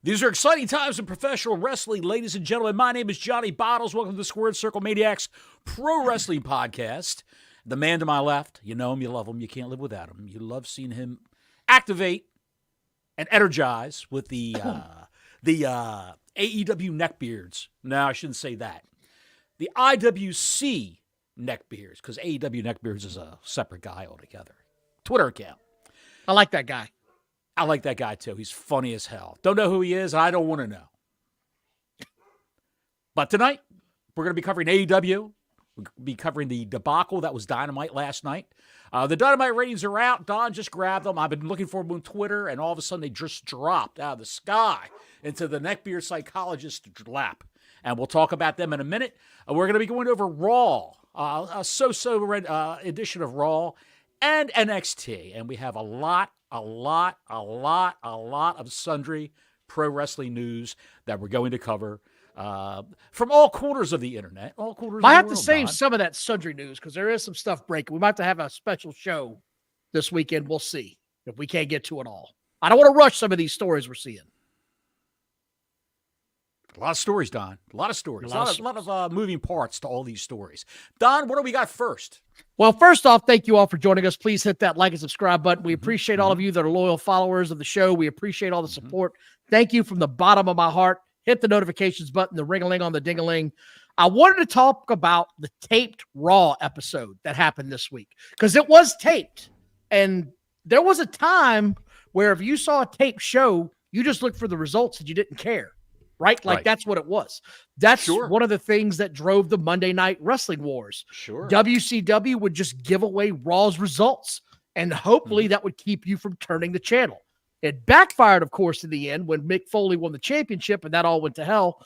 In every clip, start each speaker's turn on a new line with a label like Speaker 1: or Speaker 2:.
Speaker 1: These are exciting times in professional wrestling, ladies and gentlemen. My name is Johnny Bottles. Welcome to the Squared Circle Maniacs Pro Wrestling Podcast. The man to my left, you know him, you love him, you can't live without him. You love seeing him activate and energize with the AEW neckbeards. No, I shouldn't say that. The IWC neckbeards, because AEW neckbeards is a separate guy altogether. Twitter account.
Speaker 2: I like that guy.
Speaker 1: I like that guy, too. He's funny as hell. Don't know who he is. I don't want to know. But tonight, we're going to be covering AEW. We'll be covering the debacle that was Dynamite last night. The Dynamite ratings are out. Don just grabbed them. I've been looking for them on Twitter, and all of a sudden, they just dropped out of the sky into the neckbeard psychologist's lap. And we'll talk about them in a minute. We're going to be going over Raw, a so-so edition of Raw, and NXT. And we have a lot of sundry pro wrestling news that we're going to cover from all corners of the internet. All corners.
Speaker 2: I have to save some of that sundry news because there is some stuff breaking. We might have to have a special show this weekend. We'll see if we can't get to it all. I don't want to rush some of these stories we're seeing.
Speaker 1: A lot of stories, Don. A lot of stories. A lot of moving parts to all these stories. Don, what do we got first?
Speaker 2: Well, first off, thank you all for joining us. Please hit that like and subscribe button. We appreciate all of you that are loyal followers of the show. We appreciate all the support. Thank you from the bottom of my heart. Hit the notifications button, the ring-a-ling on the ding-a-ling. I wanted to talk about the taped Raw episode that happened this week because it was taped. And there was a time where if you saw a taped show, you just looked for the results and you didn't care. Right? Like that's what it was. That's one of the things that drove the Monday Night Wrestling Wars.
Speaker 1: Sure.
Speaker 2: WCW would just give away Raw's results, and hopefully that would keep you from turning the channel. It backfired, of course, in the end when Mick Foley won the championship, and that all went to hell.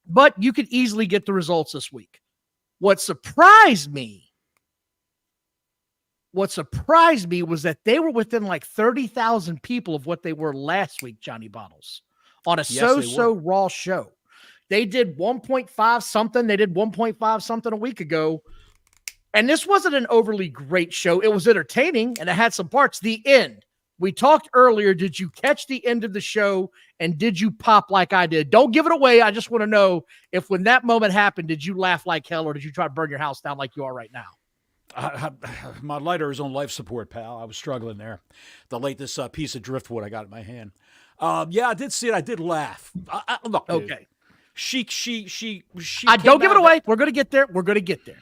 Speaker 2: But you could easily get the results this week. What surprised me was that they were within like 30,000 people of what they were last week, Johnny Bottles. On a so-so Raw show. They did 1.5 something. They did 1.5 something a week ago. And this wasn't an overly great show. It was entertaining, and it had some parts. The end. We talked earlier. Did you catch the end of the show, and did you pop like I did? Don't give it away. I just want to know if when that moment happened, did you laugh like hell, or did you try to burn your house down like you are right now?
Speaker 1: My lighter is on life support, pal. I was struggling there to light this piece of driftwood I got in my hand. Yeah, I did see it. I did laugh. Look, dude,
Speaker 2: okay.
Speaker 1: She.
Speaker 2: Don't give it away. We're gonna get there. We're gonna get there.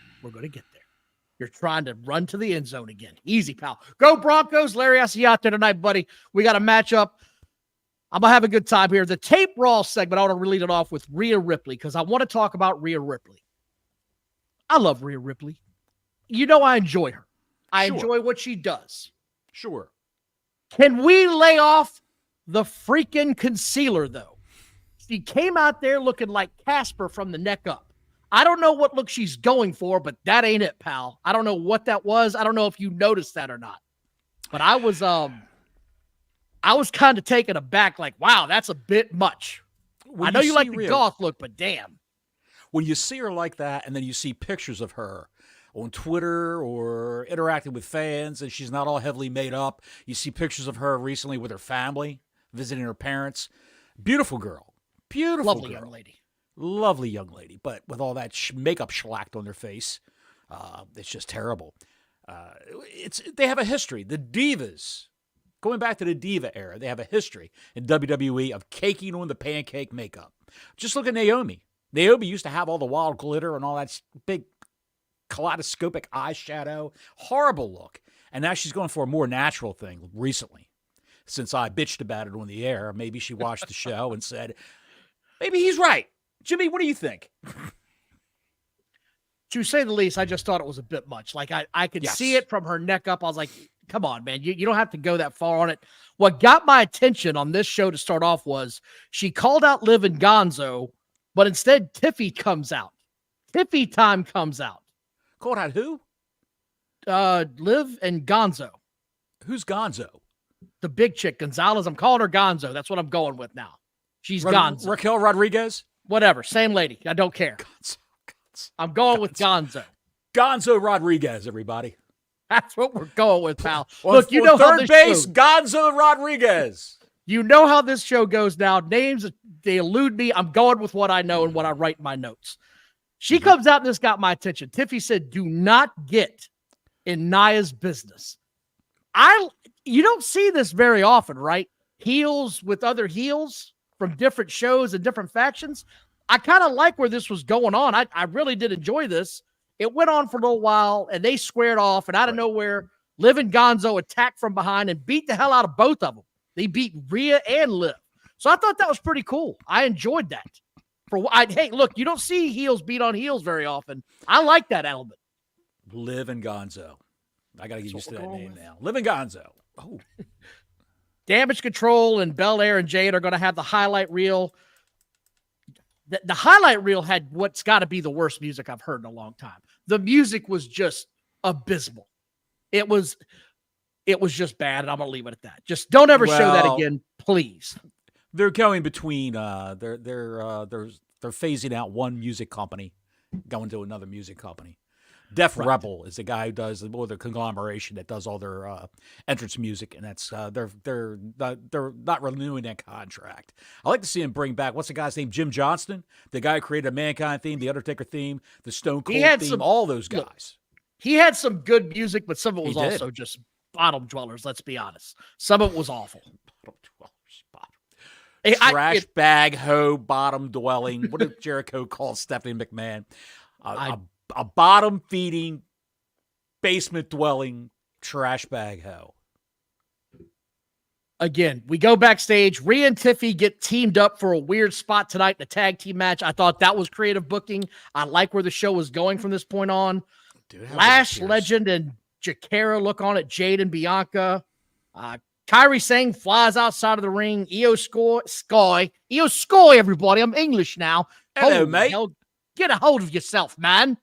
Speaker 2: You're trying to run to the end zone again. Easy, pal. Go Broncos. Larry, I see you out there tonight, buddy. We got a matchup. I'm gonna have a good time here. The tape Raw segment. I want to lead it off with Rhea Ripley because I want to talk about Rhea Ripley. I love Rhea Ripley. You know I enjoy her. I enjoy what she does.
Speaker 1: Sure.
Speaker 2: Can we lay off the freaking concealer, though? She came out there looking like Casper from the neck up. I don't know what look she's going for, but that ain't it, pal. I don't know what that was. I don't know if you noticed that or not. But I was kind of taken aback, like, wow, that's a bit much. I know you like the goth look, but damn.
Speaker 1: When you see her like that, and then you see pictures of her on Twitter or interacting with fans, and she's not all heavily made up. You see pictures of her recently with her family, visiting her parents. Beautiful girl.
Speaker 2: Lovely young lady.
Speaker 1: Lovely young lady, but with all that makeup shellacked on their face, it's just terrible. They have a history. The Divas, going back to the Diva era, they have a history in WWE of caking on the pancake makeup. Just look at Naomi. Naomi used to have all the wild glitter and all that big kaleidoscopic eyeshadow. Horrible look. And now she's going for a more natural thing recently. Since I bitched about it on the air, maybe she watched the show and said, maybe he's right. Jimmy, what do you think?
Speaker 2: To say the least, I just thought it was a bit much. Like I could see it from her neck up. I was like, come on, man. You don't have to go that far on it. What got my attention on this show to start off was she called out Liv and Gonzo, but instead Tiffy comes out. Tiffy time comes out.
Speaker 1: Called out who?
Speaker 2: Liv and Gonzo.
Speaker 1: Who's Gonzo?
Speaker 2: The big chick, Gonzalez. I'm calling her Gonzo. That's what I'm going with now. She's Gonzo.
Speaker 1: Raquel Rodriguez?
Speaker 2: Whatever. Same lady. I don't care.
Speaker 1: Gonzo.
Speaker 2: I'm going with Gonzo.
Speaker 1: Gonzo Rodriguez, everybody.
Speaker 2: That's what we're going with, pal. Look, you know
Speaker 1: third base, Gonzo Rodriguez.
Speaker 2: You know how this show goes now. Names, they elude me. I'm going with what I know and what I write in my notes. She comes out and this got my attention. Tiffy said, do not get in Nia's business. You don't see this very often, right? Heels with other heels from different shows and different factions. I kind of like where this was going on. I really did enjoy this. It went on for a little while, and they squared off, and out of nowhere, Liv and Gonzo attacked from behind and beat the hell out of both of them. They beat Rhea and Liv. So I thought that was pretty cool. I enjoyed that. Hey, look, you don't see heels beat on heels very often. I like that element.
Speaker 1: Liv and Gonzo. I got to get used to that name now. Liv and Gonzo. Oh.
Speaker 2: Damage Control and Belair and Jade are going to have the highlight reel. The highlight reel had what's got to be the worst music I've heard in a long time. The music was just abysmal. It was just bad, and I'm going to leave it at that. Just don't ever show that again, please.
Speaker 1: They're going between they're phasing out one music company, going to another music company. Def Rebel is the guy who does the conglomeration that does all their entrance music, and that's they're not renewing that contract. I like to see him bring back what's the guy's name, Jim Johnston, the guy who created a Mankind theme, the Undertaker theme, the Stone Cold theme, all those guys.
Speaker 2: Look, he had some good music, but some of it was also just bottom dwellers. Let's be honest, some of it was awful.
Speaker 1: Bottom dwellers, trash bag hoe bottom dwelling. What did Jericho call Stephanie McMahon? A bottom-feeding, basement-dwelling trash bag hoe.
Speaker 2: Again, we go backstage. Rhea and Tiffy get teamed up for a weird spot tonight in a tag team match. I thought that was creative booking. I like where the show was going from this point on. Lash Legend and Jakara look on at Jade and Bianca. Kairi Sane flies outside of the ring. Io Sky, everybody. I'm English now.
Speaker 1: Hello, mate.
Speaker 2: Get a hold of yourself, man.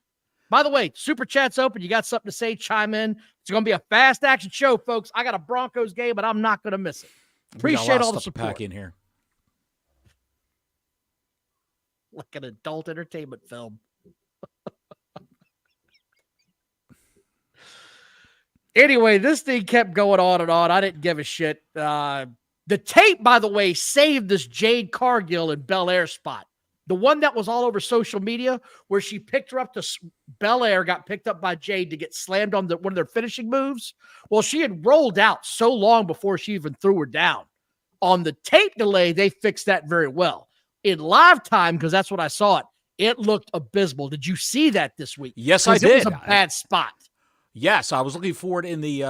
Speaker 2: By the way, Super Chat's open. You got something to say, chime in. It's going to be a fast action show, folks. I got a Broncos game, but I'm not going to miss it. Appreciate all the support.
Speaker 1: Pack in here.
Speaker 2: Like an adult entertainment film. Anyway, this thing kept going on and on. I didn't give a shit. The tape, by the way, saved this Jade Cargill and Belair spot. The one that was all over social media where she picked her up to Belair, got picked up by Jade to get slammed on one of their finishing moves. Well, she had rolled out so long before she even threw her down. On the tape delay, they fixed that very well. In live time, because that's what I saw it looked abysmal. Did you see that this week?
Speaker 1: Yes, I did.
Speaker 2: It was a bad spot.
Speaker 1: Yes, I was looking for it in the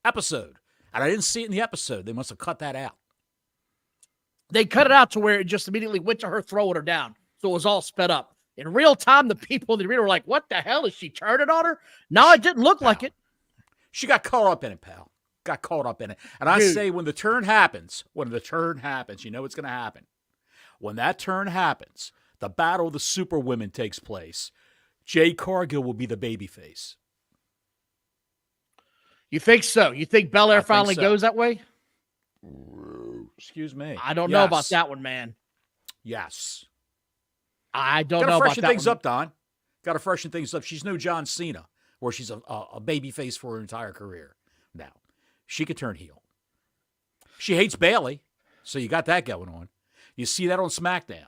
Speaker 1: episode, and I didn't see it in the episode. They must have cut that out.
Speaker 2: They cut it out to where it just immediately went to her throwing her down. So it was all sped up. In real time, the people in the arena were like, what the hell? Is she turning on her? No, it didn't look like it.
Speaker 1: She got caught up in it, pal. Got caught up in it. And I say when the turn happens, you know it's going to happen. When that turn happens, the battle of the super women takes place. Jade Cargill will be the babyface.
Speaker 2: You think so? You think Belair finally goes that way?
Speaker 1: Excuse me.
Speaker 2: I don't know about that one, man.
Speaker 1: Yes.
Speaker 2: I don't know about that one.
Speaker 1: Got to freshen things up, Don. Got to freshen things up. She's no John Cena, where she's a baby face for her entire career. Now, she could turn heel. She hates Bayley, so you got that going on. You see that on SmackDown.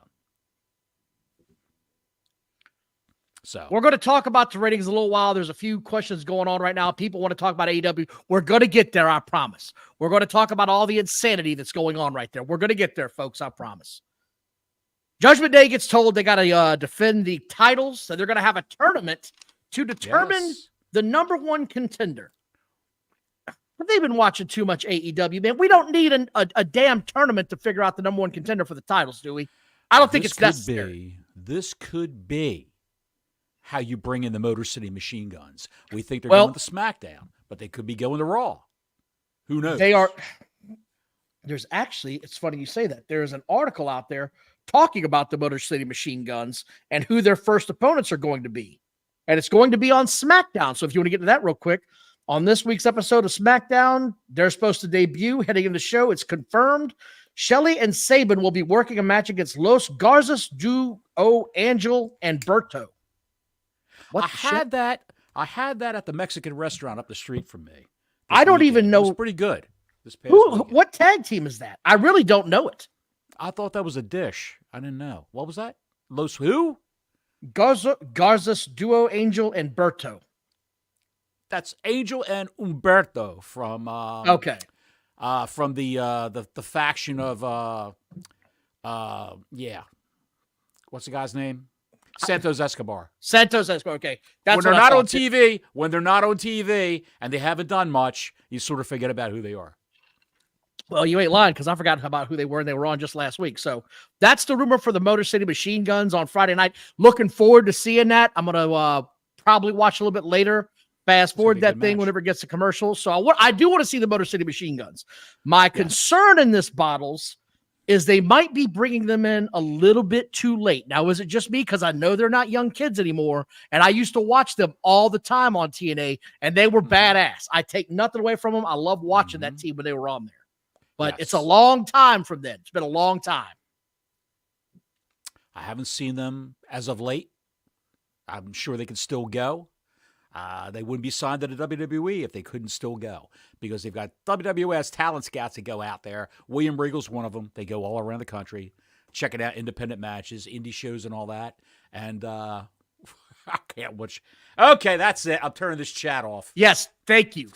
Speaker 1: So
Speaker 2: we're going to talk about the ratings a little while. There's a few questions going on right now. People want to talk about AEW. We're going to get there, I promise. We're going to talk about all the insanity that's going on right there. We're going to get there, folks, I promise. Judgment Day gets told they got to defend the titles, so they're going to have a tournament to determine the number one contender. They've been watching too much AEW, man. We don't need a damn tournament to figure out the number one contender for the titles, do we? I don't think it's necessary.
Speaker 1: This could be how you bring in the Motor City Machine Guns. We think they're going to SmackDown, but they could be going to Raw. Who knows?
Speaker 2: They are. There's actually, it's funny you say that. There's an article out there talking about the Motor City Machine Guns and who their first opponents are going to be. And it's going to be on SmackDown. So if you want to get to that real quick, on this week's episode of SmackDown, they're supposed to debut heading into the show. It's confirmed. Shelley and Sabin will be working a match against Los Garzas, Duo, Angel, and Berto.
Speaker 1: I had that at the Mexican restaurant up the street from me.
Speaker 2: I don't even know.
Speaker 1: It was pretty good. this past weekend.
Speaker 2: What tag team is that? I really don't know it.
Speaker 1: I thought that was a dish. I didn't know. What was that? Los who?
Speaker 2: Garza's duo, Angel and Berto.
Speaker 1: That's Angel and Umberto from
Speaker 2: Okay.
Speaker 1: From the faction of what's the guy's name? Santos Escobar.
Speaker 2: Santos Escobar. Okay, that's
Speaker 1: when they're not on TV. When they're not on TV and they haven't done much, you sort of forget about who they are.
Speaker 2: Well, you ain't lying, because I forgot about who they were, and they were on just last week. So that's the rumor for the Motor City Machine Guns on Friday night. Looking forward to seeing that. I'm gonna probably watch a little bit later. Fast forward that thing whenever it gets to commercials. So I do want to see the Motor City Machine Guns. My concern in this, Bottles, is they might be bringing them in a little bit too late. Now, is it just me? Because I know they're not young kids anymore, and I used to watch them all the time on TNA, and they were badass. I take nothing away from them. I love watching that team when they were on there. But it's a long time from then. It's been a long time.
Speaker 1: I haven't seen them as of late. I'm sure they can still go. They wouldn't be signed to the WWE if they couldn't still go, because they've got WWE S talent scouts that go out there. William Regal's one of them. They go all around the country, checking out independent matches, indie shows, and all that. And I can't watch. Okay, that's it. I'm turning this chat off.
Speaker 2: Yes, thank you.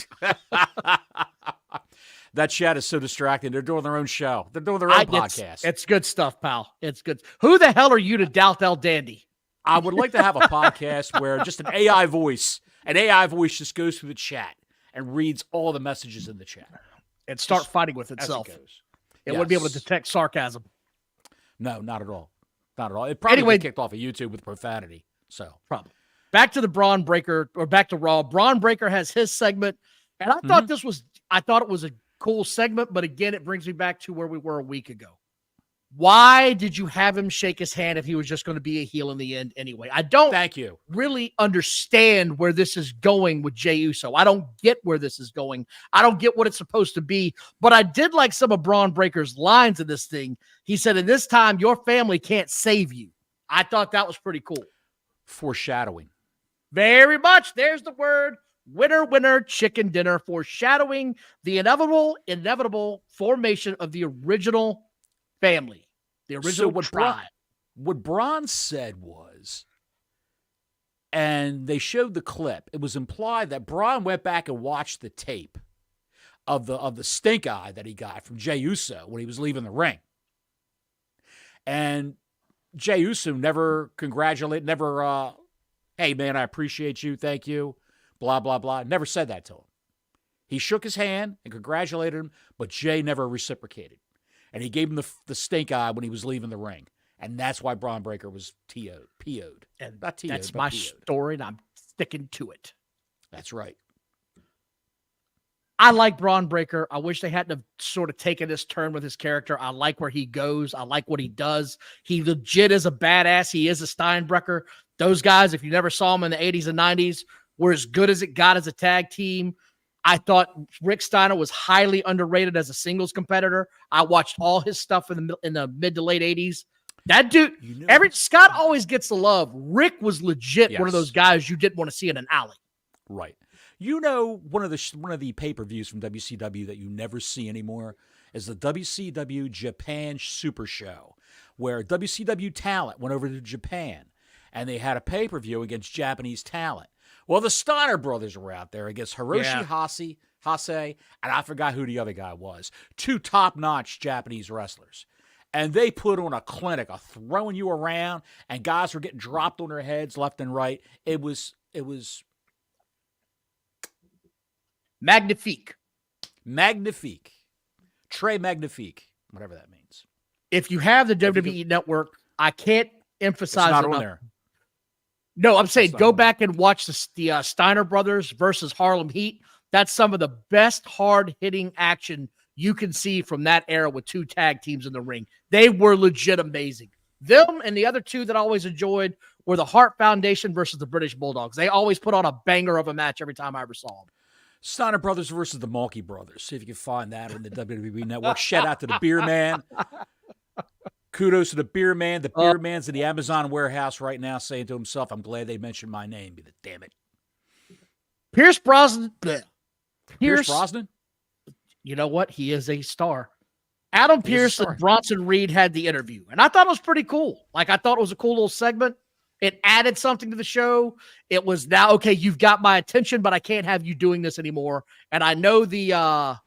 Speaker 1: That chat is so distracting. They're doing their own show. They're doing their own podcast.
Speaker 2: It's good stuff, pal. It's good. Who the hell are you to doubt El Dandy?
Speaker 1: I would like to have a podcast where just an AI voice just goes through the chat and reads all the messages in the chat.
Speaker 2: And start fighting with itself. It wouldn't be able to detect sarcasm.
Speaker 1: No, not at all. Not at all. It probably get kicked off of YouTube with profanity. So
Speaker 2: probably. Back to the Braun Breaker, or back to Raw. Braun Breaker has his segment, and I thought it was a cool segment, but again, it brings me back to where we were a week ago. Why did you have him shake his hand if he was just going to be a heel in the end anyway? I don't really understand where this is going with Jey Uso. I don't get where this is going. I don't get what it's supposed to be, but I did like some of Braun Breaker's lines in this thing. He said, "In this time, your family can't save you." I thought that was pretty cool.
Speaker 1: Foreshadowing.
Speaker 2: Very much. There's the word. Winner, winner, chicken dinner. Foreshadowing the inevitable formation of the original family, the original tribe.
Speaker 1: What Braun said was, and they showed the clip, it was implied that Braun went back and watched the tape of the stink eye that he got from Jey Uso when he was leaving the ring. And Jey Uso never hey man, I appreciate you, thank you, blah, blah, blah. Never said that to him. He shook his hand and congratulated him, but Jey never reciprocated. And he gave him the stink eye when he was leaving the ring. And that's why Braun Breaker was PO'd.
Speaker 2: And that's my story, and I'm sticking to it.
Speaker 1: That's right.
Speaker 2: I like Braun Breaker. I wish they hadn't have sort of taken this turn with his character. I like where he goes. I like what he does. He legit is a badass. He is a Steinbrecher. Those guys, if you never saw them in the 80s and 90s, were as good as it got as a tag team. I thought Rick Steiner was highly underrated as a singles competitor. I watched all his stuff in the mid to late 80s. That dude, Scott always gets the love. Rick was legit one of those guys you didn't want to see in an alley.
Speaker 1: Right. You know, one of the pay-per-views from WCW that you never see anymore is the WCW Japan Super Show, where WCW talent went over to Japan, and they had a pay-per-view against Japanese talent. Well, the Steiner brothers were out there against Hiroshi Hase, and I forgot who the other guy was. Two top-notch Japanese wrestlers. And they put on a clinic of throwing you around, and guys were getting dropped on their heads left and right. It was
Speaker 2: magnifique.
Speaker 1: Magnifique. Très magnifique, whatever that means.
Speaker 2: If you have the WWE Network, I can't emphasize
Speaker 1: it's not
Speaker 2: enough.
Speaker 1: on there.
Speaker 2: No, I'm saying go back and watch the Steiner brothers versus Harlem Heat. That's some of the best hard-hitting action you can see from that era with two tag teams in the ring. They were legit amazing. Them and the other two that I always enjoyed were the Hart Foundation versus the British Bulldogs. They always put on a banger of a match every time I ever saw them.
Speaker 1: Steiner brothers versus the Mulkey brothers. See if you can find that on the WWE Network. Shout out to the Beer Man. Kudos to the Beer Man. The Beer Man's in the Amazon warehouse right now saying to himself, I'm glad they mentioned my name. Damn it.
Speaker 2: Pierce Brosnan.
Speaker 1: Pierce Brosnan?
Speaker 2: You know what? He is a star. Adam
Speaker 1: He is a
Speaker 2: Pearce
Speaker 1: star.
Speaker 2: and Bronson Reed had the interview, and I thought it was pretty cool. Like, I thought it was a cool little segment. It added something to the show. It was now, okay, you've got my attention, but I can't have you doing this anymore. And I know the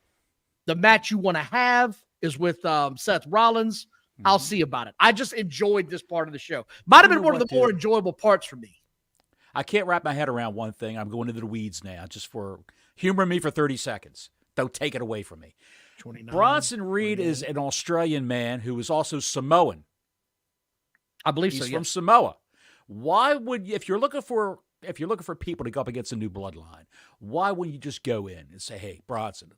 Speaker 2: match you want to have is with Seth Rollins. I'll see about it. I just enjoyed this part of the show. Might have been one of the more enjoyable parts for me.
Speaker 1: I can't wrap my head around one thing. I'm going into the weeds now, just for humor me for 30 seconds. Don't take it away from me. Bronson Reed
Speaker 2: 29.
Speaker 1: is an Australian man who is also Samoan.
Speaker 2: I believe
Speaker 1: He's
Speaker 2: so.
Speaker 1: from Samoa. Why would you, if you're looking for people to go up against a new bloodline, why wouldn't you just go in and say, "Hey, Bronson,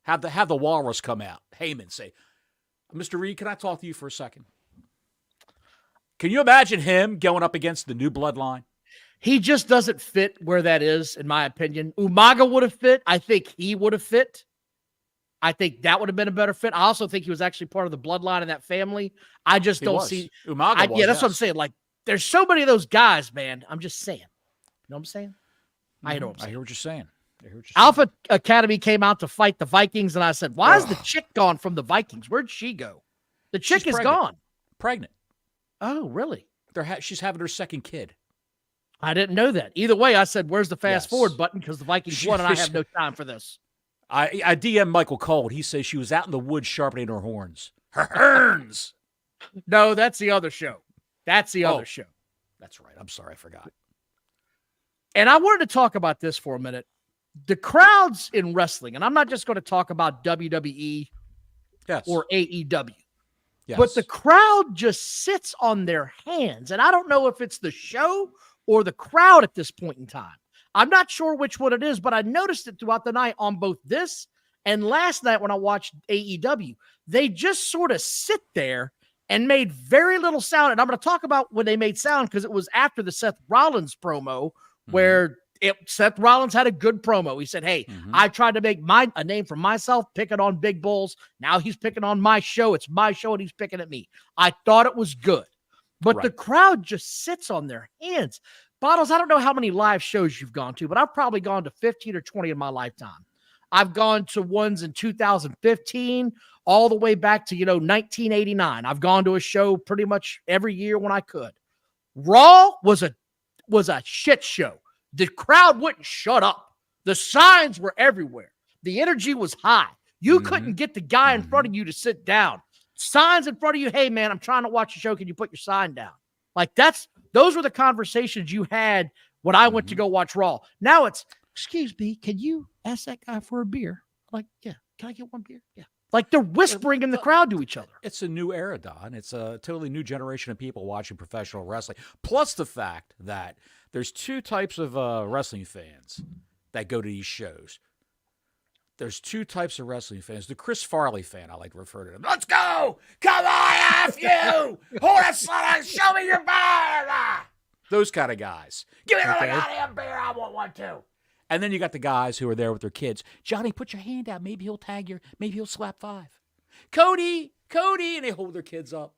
Speaker 1: have the walrus come out, Heyman, say, Mr. Reed, can I talk to you for a second?" Can you imagine him going up against the new bloodline?
Speaker 2: He just doesn't fit where that is, in my opinion. Umaga would have fit. I think he would have fit. I think that would have been a better fit. I also think he was actually part of the bloodline in that family. I just don't see
Speaker 1: Umaga.
Speaker 2: Yeah, that's what I'm saying. Like, there's so many of those guys, man. I'm just saying. You know what I'm saying? I know what I'm saying.
Speaker 1: I hear what you're saying.
Speaker 2: Alpha Academy came out to fight the Vikings, and I said, why is the chick gone from the Vikings? Where'd she go? The chick is gone.
Speaker 1: Pregnant.
Speaker 2: Oh, really?
Speaker 1: She's having her second kid.
Speaker 2: I didn't know that. Either way, I said, where's the fast forward button? Because the Vikings won, and I have no time for this.
Speaker 1: I DM Michael Cole. He says she was out in the woods sharpening her horns. Her horns!
Speaker 2: No, that's the other show. That's the other show.
Speaker 1: That's right. I'm sorry. I forgot.
Speaker 2: And I wanted to talk about this for a minute. The crowds in wrestling, and I'm not just going to talk about WWE or AEW, but the crowd just sits on their hands. And I don't know if it's the show or the crowd at this point in time. I'm not sure which one it is, but I noticed it throughout the night on both this and last night when I watched AEW. They just sort of sit there and made very little sound. And I'm going to talk about when they made sound because it was after the Seth Rollins promo where Seth Rollins had a good promo. He said, hey, I tried to make a name for myself, picking on big bulls. Now he's picking on my show. It's my show, and he's picking at me. I thought it was good. But the crowd just sits on their hands. Bottles, I don't know how many live shows you've gone to, but I've probably gone to 15 or 20 in my lifetime. I've gone to ones in 2015 all the way back to, 1989. I've gone to a show pretty much every year when I could. Raw was a shit show. The crowd wouldn't shut up. The signs were everywhere. The energy was high. You couldn't get the guy in front of you to sit down. Signs in front of you. Hey, man, I'm trying to watch a show. Can you put your sign down? Like, those were the conversations you had when I went to go watch Raw. Now it's, excuse me, can you ask that guy for a beer? Like, yeah. Can I get one beer? Yeah. Like, they're whispering in the crowd to each other.
Speaker 1: It's a new era, Don. It's a totally new generation of people watching professional wrestling. Plus the fact that there's two types of wrestling fans that go to these shows. There's two types of wrestling fans. The Chris Farley fan, I like to refer to him. Let's go! Come on, F you! Hold it, son! Show me your beer! Those kind of guys. Give me another goddamn beer. I want one too. And then you got the guys who are there with their kids. Johnny, put your hand out. Maybe he'll maybe he'll slap 5. Cody, and they hold their kids up.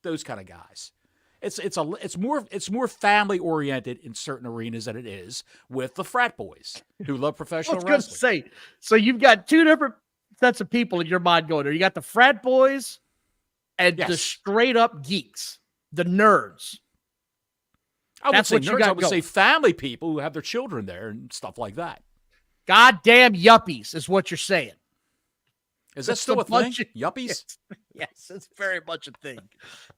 Speaker 1: Those kind of guys. It's more family oriented in certain arenas than it is with the frat boys who love professional wrestling. I was
Speaker 2: going to say, so you've got two different sets of people in your mind going there. You got the frat boys and the straight up geeks, the nerds.
Speaker 1: I would say family people who have their children there and stuff like that.
Speaker 2: Goddamn yuppies is what you're saying.
Speaker 1: Is that still a thing? Yuppies?
Speaker 2: Yes, it's very much a thing.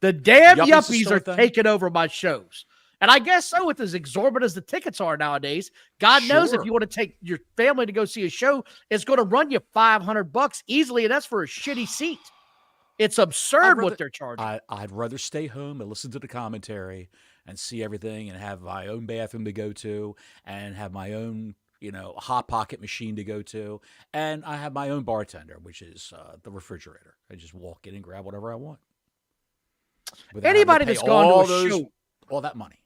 Speaker 2: The damn yuppies are taking over my shows. And I guess so, with as exorbitant as the tickets are nowadays, God knows if you want to take your family to go see a show, it's going to run you $500 easily, and that's for a shitty seat. It's absurd what they're charging.
Speaker 1: I'd rather stay home and listen to the commentary and see everything and have my own bathroom to go to and have my own hot pocket machine to go to. And I have my own bartender, which is the refrigerator. I just walk in and grab whatever I want.
Speaker 2: Anybody that's gone to a show.
Speaker 1: All that money.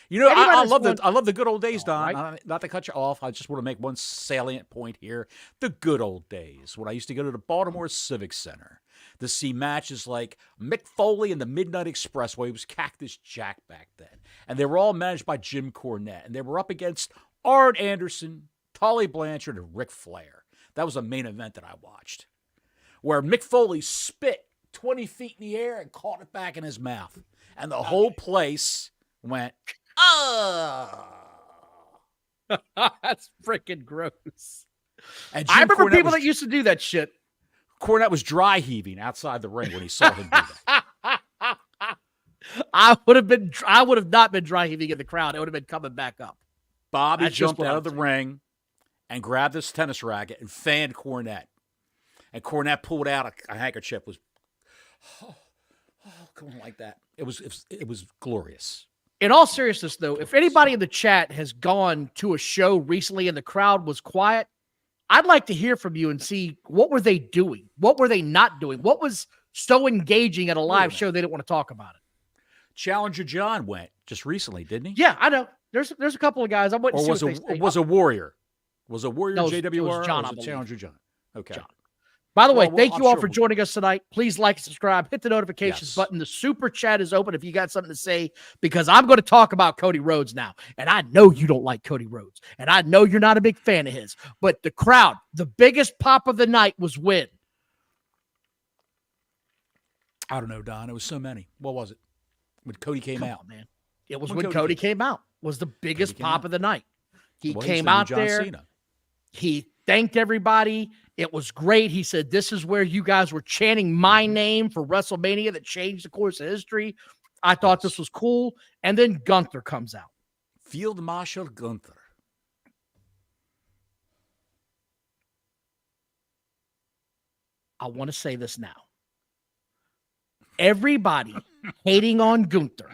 Speaker 1: I love the good old days, Don. Right. Not to cut you off. I just want to make one salient point here. The good old days when I used to go to the Baltimore Civic Center to see matches like Mick Foley and the Midnight Expressway. It was Cactus Jack back then. And they were all managed by Jim Cornette. And they were up against Arn Anderson, Tully Blanchard, and Ric Flair. That was a main event that I watched, where Mick Foley spit 20 feet in the air and caught it back in his mouth. And the whole place went,
Speaker 2: That's freaking gross.
Speaker 1: And
Speaker 2: I remember people that used to do that shit.
Speaker 1: Cornette was dry heaving outside the ring when he saw him do that.
Speaker 2: I would have not been dry heaving in the crowd. I would have been coming back up.
Speaker 1: Bobby jumped out of the ring and grabbed his tennis racket and fanned Cornette. And Cornette pulled out a handkerchief, was going like that. It was glorious.
Speaker 2: In all seriousness, though, if anybody in the chat has gone to a show recently and the crowd was quiet, I'd like to hear from you and see what were they doing? What were they not doing? What was so engaging at a live show they didn't want to talk about it?
Speaker 1: Challenger John went just recently, didn't he?
Speaker 2: Yeah, I know. There's a couple of guys. I wouldn't see what they say.
Speaker 1: Was a Warrior? Was a Warrior
Speaker 2: No,
Speaker 1: JWR?
Speaker 2: it was John,
Speaker 1: or was it Challenger John? Okay.
Speaker 2: John. By the way, thank
Speaker 1: I'm
Speaker 2: you all
Speaker 1: sure
Speaker 2: for joining us tonight. Please like and subscribe. Hit the notifications button. The super chat is open if you got something to say, because I'm going to talk about Cody Rhodes now. And I know you don't like Cody Rhodes. And I know you're not a big fan of his. But the crowd, the biggest pop of the night was when?
Speaker 1: I don't know, Don. It was so many. What was it? When Cody came out,
Speaker 2: man. It was when Cody came out. Was the biggest pop of the night. He came out there. He thanked everybody. It was great. He said, this is where you guys were chanting my name for WrestleMania that changed the course of history. I thought this was cool. And then Gunther comes out.
Speaker 1: Field Marshal Gunther.
Speaker 2: I want to say this now. Everybody hating on Gunther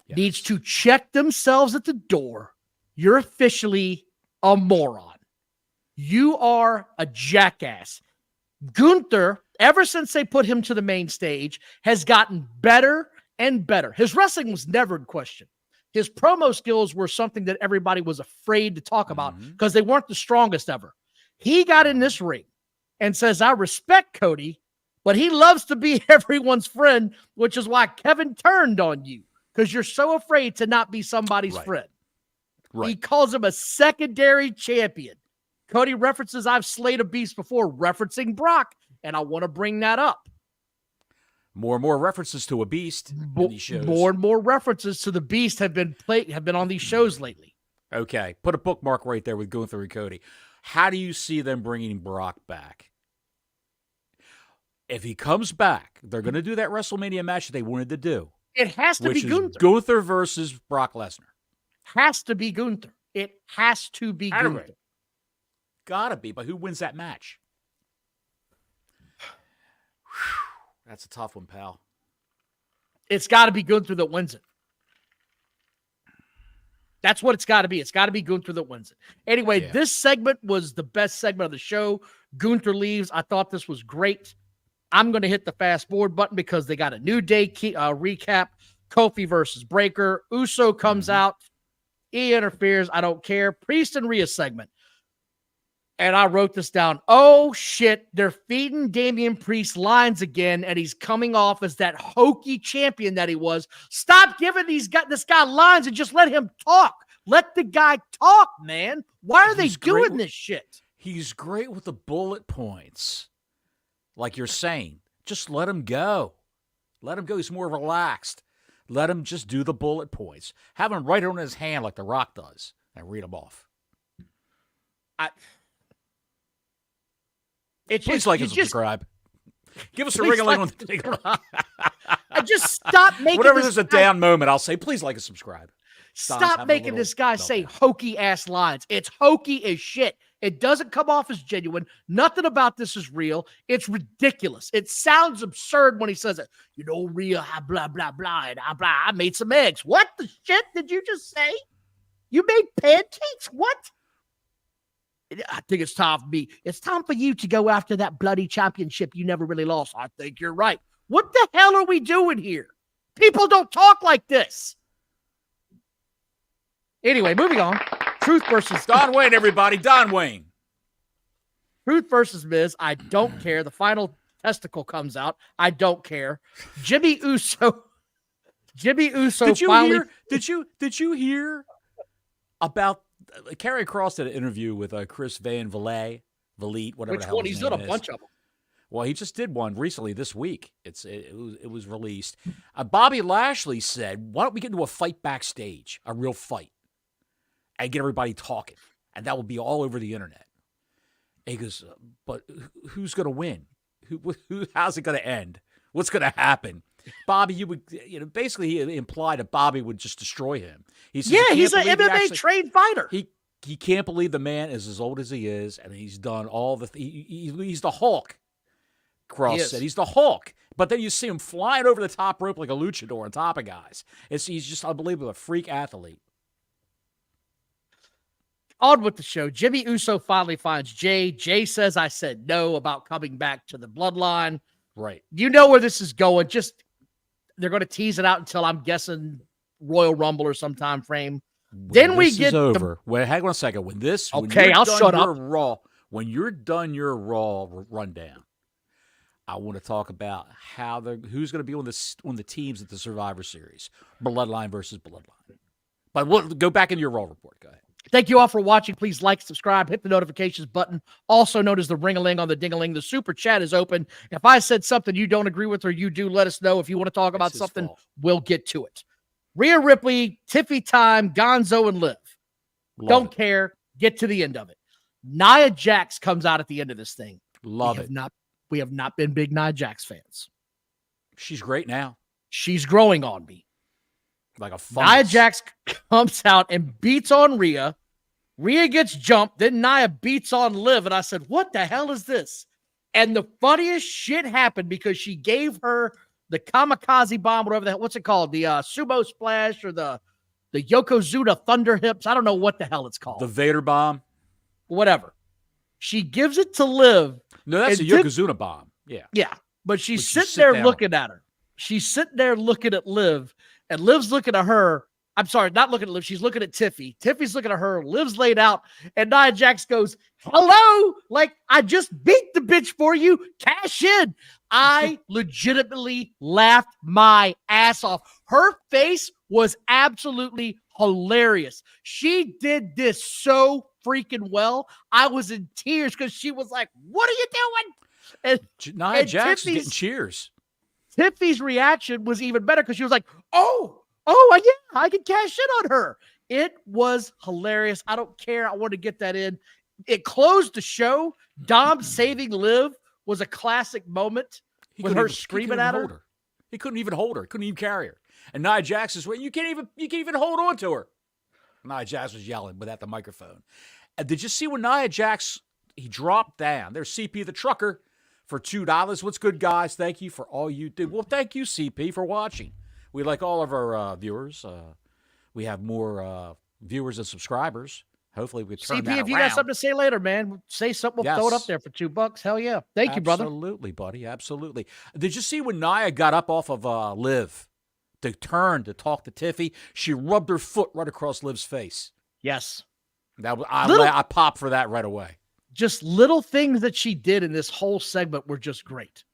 Speaker 2: needs to check themselves at the door. You're officially a moron. You are a jackass. Gunther, ever since they put him to the main stage, has gotten better and better. His wrestling was never in question. His promo skills were something that everybody was afraid to talk about because they weren't the strongest ever. He got in this ring and says, I respect Cody, but he loves to be everyone's friend, which is why Kevin turned on you, because you're so afraid to not be somebody's friend. Right. He calls him a secondary champion. Cody references, I've slayed a beast before, referencing Brock, and I want to bring that up.
Speaker 1: More and more references to a beast in these shows.
Speaker 2: More and more references to the beast have been on these shows lately.
Speaker 1: Okay, put a bookmark right there with Gunther and Cody. How do you see them bringing Brock back? If he comes back, they're going to do that WrestleMania match that they wanted to do.
Speaker 2: It has to be Gunther.
Speaker 1: Gunther versus Brock Lesnar.
Speaker 2: Has to be Gunther. It has to be Gunther.
Speaker 1: Gotta be, but who wins that match? That's a tough one, pal.
Speaker 2: It's got to be Gunther that wins it. That's what it's got to be. It's got to be Gunther that wins it. Anyway, this segment was the best segment of the show. Gunther leaves. I thought this was great. I'm going to hit the fast forward button because they got a New Day recap. Kofi versus Breaker. Uso comes out. He interferes. I don't care. Priest and Rhea segment. And I wrote this down. Oh, shit. They're feeding Damian Priest lines again, and he's coming off as that hokey champion that he was. Stop giving this guy lines and just let him talk. Let the guy talk, man. Why are they doing this shit?
Speaker 1: He's great with the bullet points. Like you're saying. Just let him go. Let him go. He's more relaxed. Let him just do the bullet points. Have him write it on his hand like The Rock does and read them off. Please like and subscribe. Give us a ring-a-ling on the ding.
Speaker 2: I just stop making
Speaker 1: whenever there's a down moment, I'll say, please like and subscribe.
Speaker 2: Stop making this guy say hokey-ass lines. It's hokey as shit. It doesn't come off as genuine. Nothing about this is real. It's ridiculous. It sounds absurd when he says it. You know, real, blah, blah, blah, and blah. I made some eggs. What the shit did you just say? You made pancakes? What? I think it's time for me. It's time for you to go after that bloody championship you never really lost. I think you're right. What the hell are we doing here? People don't talk like this. Anyway, moving on. Truth versus
Speaker 1: Don Wayne, everybody. Don Wayne.
Speaker 2: Truth versus Miz. I don't care. The final testicle comes out. I don't care. Jimmy Uso. Did you hear about Karrion Kross did an interview with Chris Van Vliet
Speaker 1: Valete, whatever
Speaker 2: Which
Speaker 1: the hell
Speaker 2: one?
Speaker 1: his
Speaker 2: He's
Speaker 1: name
Speaker 2: done a
Speaker 1: is.
Speaker 2: bunch of them.
Speaker 1: Well, he just did one recently this week. It was released. Bobby Lashley said, "Why don't we get into a fight backstage, a real fight, and get everybody talking, and that will be all over the internet." And he goes, "But who's going to win? How's it going to end? What's going to happen?" Bobby, basically he implied that Bobby would just destroy him. He says,
Speaker 2: Yeah, he's an MMA trained fighter.
Speaker 1: He can't believe the man is as old as he is, and he's done all the. He's the Hulk. Cross said he's the Hulk, but then you see him flying over the top rope like a luchador on top of guys. He's just unbelievable, a freak athlete.
Speaker 2: On with the show. Jimmy Uso finally finds Jay. Jay says, "I said no about coming back to the Bloodline."
Speaker 1: Right.
Speaker 2: You know where this is going. Just they're going to tease it out until I'm guessing Royal Rumble or some time frame. Then we get
Speaker 1: over. Wait, hang on a second.
Speaker 2: I'll shut up.
Speaker 1: When you're done your Raw rundown, I want to talk about who's going to be on the teams at the Survivor Series, Bloodline versus Bloodline. But we'll go back into your Raw report. Go ahead.
Speaker 2: Thank you all for watching. Please like, subscribe, hit the notifications button, also known as the ring-a-ling on the ding-a-ling. The super chat is open. If I said something you don't agree with or you do, let us know. If you want to talk about something, we'll get to it. Rhea Ripley, Tiffy Time, Gonzo, and Liv. Don't care. Get to the end of it. Nia Jax comes out at the end of this thing. We have not been big Nia Jax fans.
Speaker 1: She's great now.
Speaker 2: She's growing on me.
Speaker 1: Like a fungus.
Speaker 2: Nia Jax comes out and beats on Rhea. Rhea gets jumped. Then Nia beats on Liv. And I said, what the hell is this? And the funniest shit happened because she gave her the kamikaze bomb, whatever the hell, what's it called? The sumo splash or the Yokozuna thunder hips. I don't know what the hell it's called.
Speaker 1: The Vader bomb.
Speaker 2: Whatever. She gives it to Liv.
Speaker 1: No, that's a Yokozuna bomb. Yeah.
Speaker 2: Yeah. But she's sitting there looking at her. She's sitting there looking at Liv. And Liv's looking at her. I'm sorry, not looking at Liv. She's looking at Tiffy. Tiffy's looking at her. Liv's laid out. And Nia Jax goes, hello? Like, I just beat the bitch for you. Cash in. I legitimately laughed my ass off. Her face was absolutely hilarious. She did this so freaking well. I was in tears because she was like, what are you doing? And
Speaker 1: Nia Jax is getting cheers.
Speaker 2: Tiffy's reaction was even better because she was like, oh, yeah, I can cash in on her. It was hilarious. I don't care. I want to get that in. It closed the show. Dom saving Liv was a classic moment with her screaming at her.
Speaker 1: He couldn't even hold her. Couldn't even carry her. And Nia Jax is, you can't even hold on to her. Nia Jax was yelling without the microphone. And did you see when Nia Jax, he dropped down? There's CP the trucker. For $2. What's good, guys? Thank you for all you do. Well, thank you, CP, for watching. We like all of our viewers. We have more viewers and subscribers. Hopefully, we can turn that around.
Speaker 2: CP, if you got something to say later, man, say something. We'll throw it up there for $2. Hell yeah. Thank you, brother.
Speaker 1: Absolutely, buddy. Absolutely. Did you see when Nia got up off of Liv to turn to talk to Tiffy? She rubbed her foot right across Liv's face.
Speaker 2: Yes.
Speaker 1: I popped for that right away.
Speaker 2: Just little things that she did in this whole segment were just great.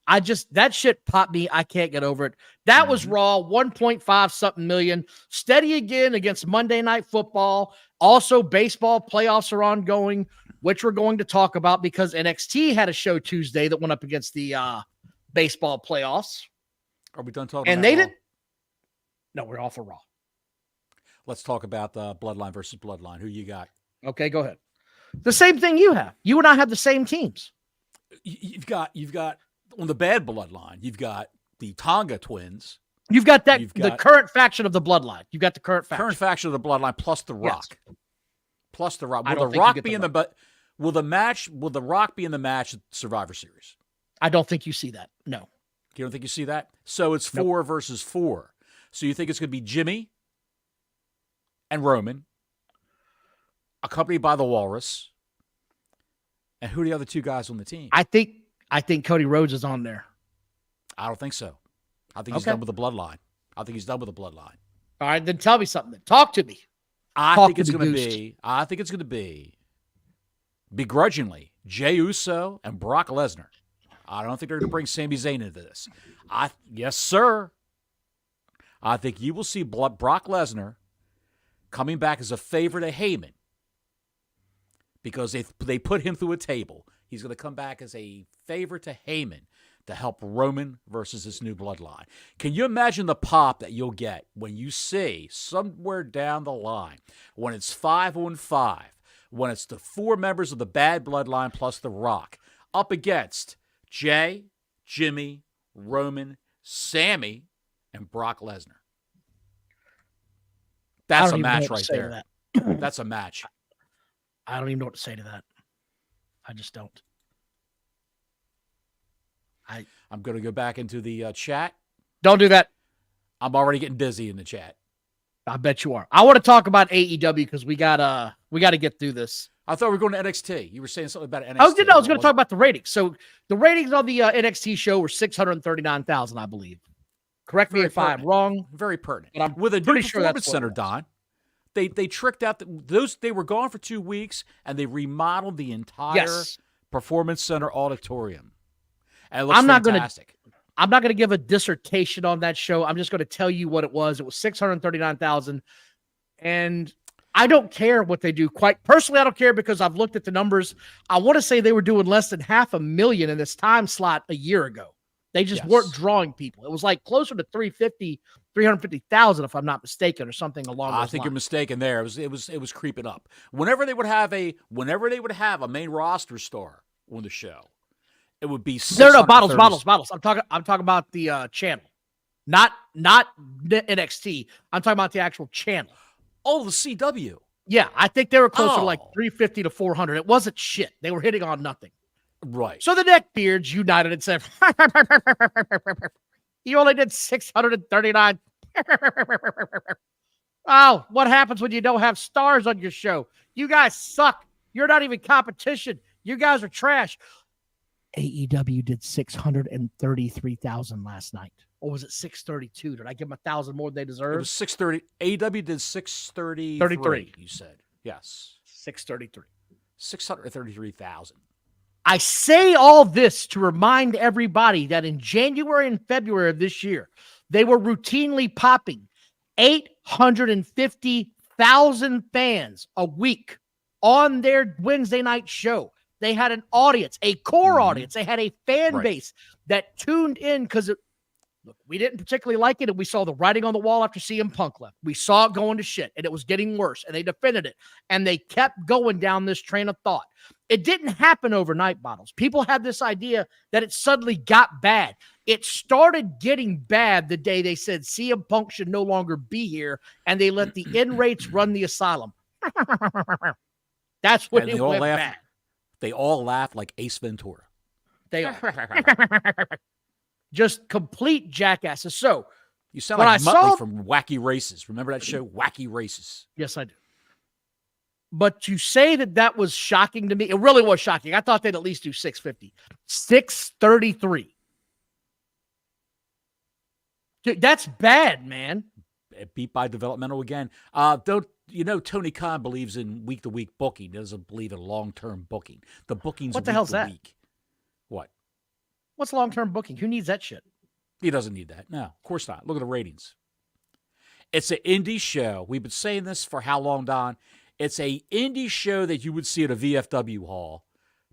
Speaker 2: That shit popped me. I can't get over it. That was Raw, 1.5 something million. Steady again against Monday Night Football. Also, baseball playoffs are ongoing, which we're going to talk about because NXT had a show Tuesday that went up against the baseball playoffs.
Speaker 1: Are we done talking
Speaker 2: and
Speaker 1: about
Speaker 2: they
Speaker 1: Raw?
Speaker 2: didn't. No, we're off for Raw.
Speaker 1: Let's talk about the Bloodline versus Bloodline. Who you got?
Speaker 2: Okay, go ahead. The same thing you have. You and I have the same teams.
Speaker 1: You've got on the bad Bloodline, you've got the Tonga twins.
Speaker 2: You've got the current faction of the Bloodline. You've got the current faction
Speaker 1: of the Bloodline plus The Rock. Yes. Plus The Rock. Will The Rock be in the match at Survivor Series?
Speaker 2: I don't think you see that. No.
Speaker 1: You don't think you see that? So it's 4 versus 4. So you think it's going to be Jimmy and Roman, accompanied by the Walrus. And who are the other two guys on the team?
Speaker 2: I think Cody Rhodes is on there.
Speaker 1: I don't think so. I think he's done with the Bloodline. All
Speaker 2: right, then tell me something. Talk to me.
Speaker 1: I think it's going to be begrudgingly Jey Uso and Brock Lesnar. I don't think they're going to bring Sami Zayn into this. Yes, sir. I think you will see Brock Lesnar coming back as a favorite of Heyman. because they put him through a table. He's going to come back as a favor to Heyman to help Roman versus this new bloodline. Can you imagine the pop that you'll get when you see somewhere down the line, when it's 5-on-5, when it's the 4 members of the bad bloodline plus The Rock up against Jay, Jimmy, Roman, Sammy, and Brock Lesnar? That's a match right there. That's a match.
Speaker 2: I don't even know what to say to that. I just don't.
Speaker 1: I'm going to go back into the chat.
Speaker 2: Don't do that.
Speaker 1: I'm already getting busy in the chat.
Speaker 2: I bet you are. I want to talk about AEW because we gotta get through this.
Speaker 1: I thought we were going to NXT. You were saying something about NXT.
Speaker 2: I was going to talk about the ratings. So the ratings on the NXT show were 639,000, I believe. Correct me if I'm wrong.
Speaker 1: Very pertinent.
Speaker 2: But I'm
Speaker 1: with a
Speaker 2: pretty
Speaker 1: new
Speaker 2: sure
Speaker 1: performance
Speaker 2: that's
Speaker 1: center, Don. They tricked out those. They were gone for 2 weeks, and they remodeled the entire performance center auditorium. And it looks fantastic.
Speaker 2: I'm not going to give a dissertation on that show. I'm just going to tell you what it was. It was 639,000, and I don't care what they do. Quite personally, I don't care because I've looked at the numbers. I want to say they were doing less than 500,000 in this time slot a year ago. They just weren't drawing people. It was like closer to 350,000, if I'm not mistaken, or something along those lines.
Speaker 1: I think you're mistaken there. It was creeping up. Whenever they would have a main roster star on the show, it would be
Speaker 2: no bottles. I'm talking about the channel, not NXT. I'm talking about the actual channel.
Speaker 1: Oh, the CW.
Speaker 2: Yeah, I think they were closer to like 350 to 400. It wasn't shit. They were hitting on nothing.
Speaker 1: Right.
Speaker 2: So the neckbeards united and said, "You only did 639." Oh, what happens when you don't have stars on your show? You guys suck. You're not even competition. You guys are trash. AEW did 633,000 last night. Or was it 632? Did I give them 1,000 more than they deserve?
Speaker 1: It was 630. AEW did 633. You said. Yes.
Speaker 2: 633.
Speaker 1: 633,000.
Speaker 2: I say all this to remind everybody that in January and February of this year, they were routinely popping 850,000 fans a week on their Wednesday night show. They had an audience, a core audience. They had a fan base that tuned in because, look, we didn't particularly like it, and we saw the writing on the wall after CM Punk left. We saw it going to shit, and it was getting worse, and they defended it, and they kept going down this train of thought. It didn't happen overnight, Bottles. People had this idea that it suddenly got bad. It started getting bad the day they said CM Punk should no longer be here, and they let the inmates run the asylum. That's when it went bad.
Speaker 1: They all laugh like Ace Ventura.
Speaker 2: They are. Just complete jackasses. So
Speaker 1: you sound like Muttley from Wacky Races. Remember that show, Wacky Races?
Speaker 2: Yes, I do. But to say that was shocking to me, it really was shocking. I thought they'd at least do 650. 633. Dude, that's bad, man.
Speaker 1: Beat by developmental again. Tony Khan believes in week-to-week booking. He doesn't believe in long-term booking. The booking's
Speaker 2: what the hell's that?
Speaker 1: Week. What?
Speaker 2: What's long-term booking? Who needs that shit?
Speaker 1: He doesn't need that. No, of course not. Look at the ratings. It's an indie show. We've been saying this for how long, Don? It's an indie show that you would see at a VFW hall,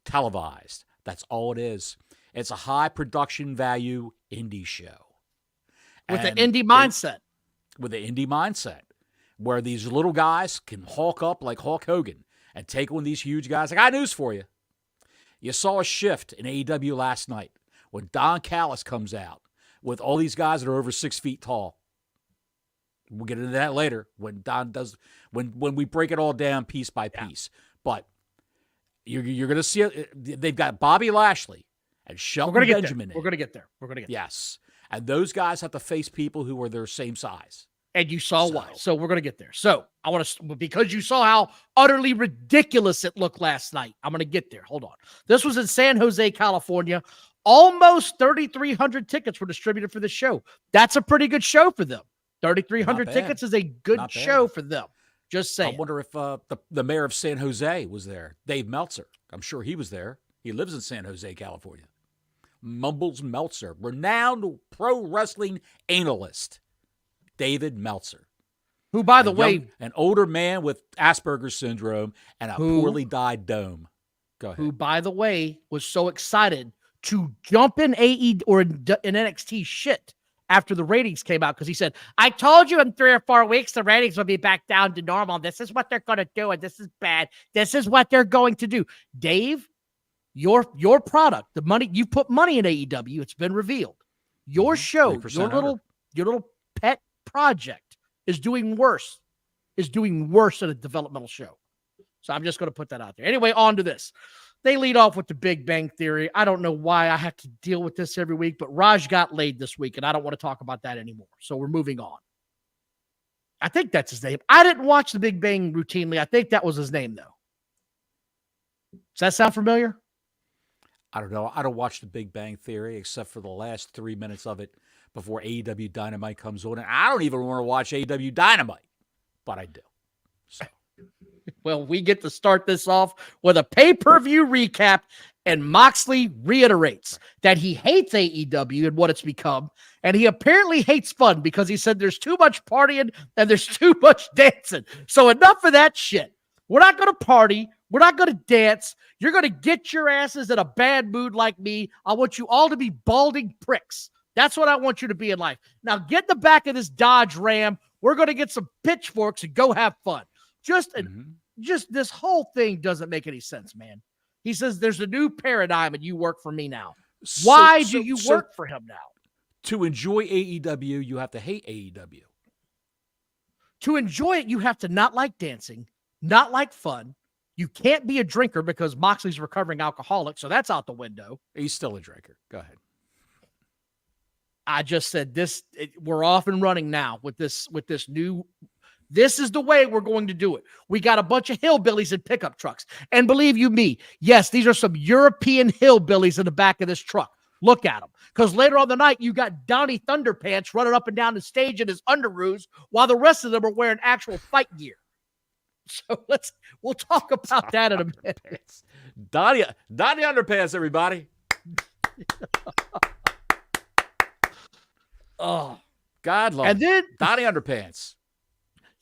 Speaker 1: televised. That's all it is. It's a high-production value indie show.
Speaker 2: With an indie mindset.
Speaker 1: With an indie mindset, where these little guys can hulk up like Hulk Hogan and take on these huge guys. I got news for you. You saw a shift in AEW last night when Don Callis comes out with all these guys that are over 6 feet tall. We'll get into that later when Don does when we break it all down piece by piece. But you're going to see it. They've got Bobby Lashley and Shelton Benjamin.
Speaker 2: We're going to get there.
Speaker 1: Yes. And those guys have to face people who are their same size.
Speaker 2: And you saw why. So we're going to get there. So I want to, because you saw how utterly ridiculous it looked last night. I'm going to get there. Hold on. This was in San Jose, California. Almost 3,300 tickets were distributed for the show. That's a pretty good show for them. 3,300 tickets is a good show for them. Just saying.
Speaker 1: I wonder if the mayor of San Jose was there. Dave Meltzer. I'm sure he was there. He lives in San Jose, California. Mumbles Meltzer, renowned pro wrestling analyst, David Meltzer.
Speaker 2: Who, by the way,
Speaker 1: an older man with Asperger's syndrome and a poorly dyed dome. Go ahead.
Speaker 2: Who, by the way, was so excited to jump in in NXT shit after the ratings came out because he said, I told you in 3 or 4 weeks the ratings will be back down to normal. This is what they're going to do, and this is bad. This is what they're going to do. Dave, your product, the money, you put money in AEW, it's been revealed. Your show, your little pet project is doing worse than a developmental show. So I'm just going to put that out there. Anyway, on to this. They lead off with the Big Bang Theory. I don't know why I have to deal with this every week, but Raj got laid this week, and I don't want to talk about that anymore. So we're moving on. I think that's his name. I didn't watch the Big Bang routinely. I think that was his name, though. Does that sound familiar?
Speaker 1: I don't know. I don't watch the Big Bang Theory except for the last 3 minutes of it before AEW Dynamite comes on. And I don't even want to watch AEW Dynamite, but I do. So.
Speaker 2: Well, we get to start this off with a pay-per-view recap, and Moxley reiterates that he hates AEW and what it's become, and he apparently hates fun because he said there's too much partying and there's too much dancing. So enough of that shit. We're not going to party. We're not going to dance. You're going to get your asses in a bad mood like me. I want you all to be balding pricks. That's what I want you to be in life. Now get in the back of this Dodge Ram. We're going to get some pitchforks and go have fun. Just this whole thing doesn't make any sense, man. He says there's a new paradigm and you work for me now. Why do you work for him now?
Speaker 1: To enjoy AEW, you have to hate AEW.
Speaker 2: To enjoy it, you have to not like dancing, not like fun. You can't be a drinker because Moxley's a recovering alcoholic, so that's out the window.
Speaker 1: He's still a drinker. Go ahead.
Speaker 2: I just said we're off and running now with this new. This is the way we're going to do it. We got a bunch of hillbillies in pickup trucks. And believe you me, yes, these are some European hillbillies in the back of this truck. Look at them. Because later on the night, you got Donnie Thunderpants running up and down the stage in his underoos while the rest of them are wearing actual fight gear. So we'll talk about that in a minute.
Speaker 1: Donnie Underpants, everybody.
Speaker 2: Oh,
Speaker 1: God love.
Speaker 2: And then
Speaker 1: Donnie Underpants.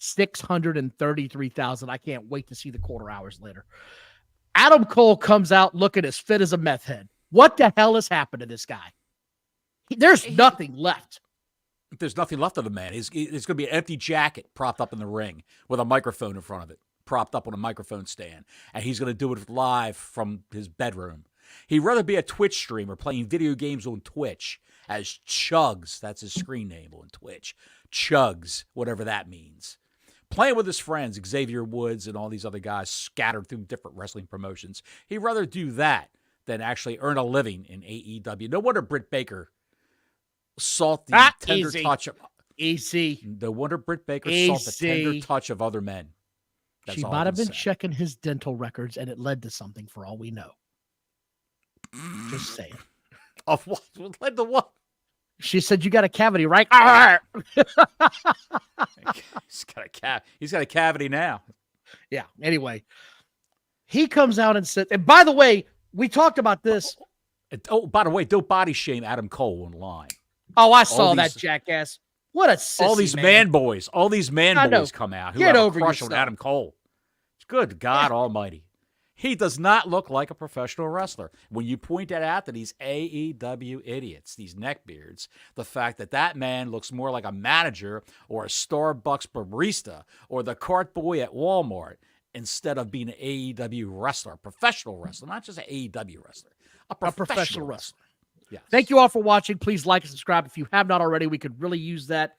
Speaker 2: 633,000. I can't wait to see the quarter hours later. Adam Cole comes out looking as fit as a meth head. What the hell has happened to this guy? There's nothing left.
Speaker 1: There's nothing left of the man. It's going to be an empty jacket propped up in the ring with a microphone in front of it, propped up on a microphone stand. And he's going to do it live from his bedroom. He'd rather be a Twitch streamer playing video games on Twitch as Chugs. That's his screen name on Twitch. Chugs, whatever that means. Playing with his friends, Xavier Woods and all these other guys scattered through different wrestling promotions. He'd rather do that than actually earn a living in AEW. No wonder Britt Baker sought the tender touch of...
Speaker 2: Easy.
Speaker 1: No wonder Britt Baker sought the tender touch of other men.
Speaker 2: She might have been checking his dental records and it led to something for all we know. Just saying.
Speaker 1: Of what? Led to what?
Speaker 2: She said, you got a cavity, right?
Speaker 1: He's got a cavity now.
Speaker 2: Yeah. Anyway, he comes out and said, and by the way, we talked about this.
Speaker 1: Oh, by the way, don't body shame Adam Cole online.
Speaker 2: Oh, I saw that jackass. What a sissy,
Speaker 1: all these man boys come out who have a crush on Adam Cole. Good God Almighty. He does not look like a professional wrestler. When you point that out to these AEW idiots, these neckbeards, the fact that man looks more like a manager or a Starbucks barista or the cart boy at Walmart instead of being an AEW wrestler, a professional wrestler, not just an AEW wrestler, a professional wrestler. Yes.
Speaker 2: Thank you all for watching. Please like and subscribe if you have not already. We could really use that.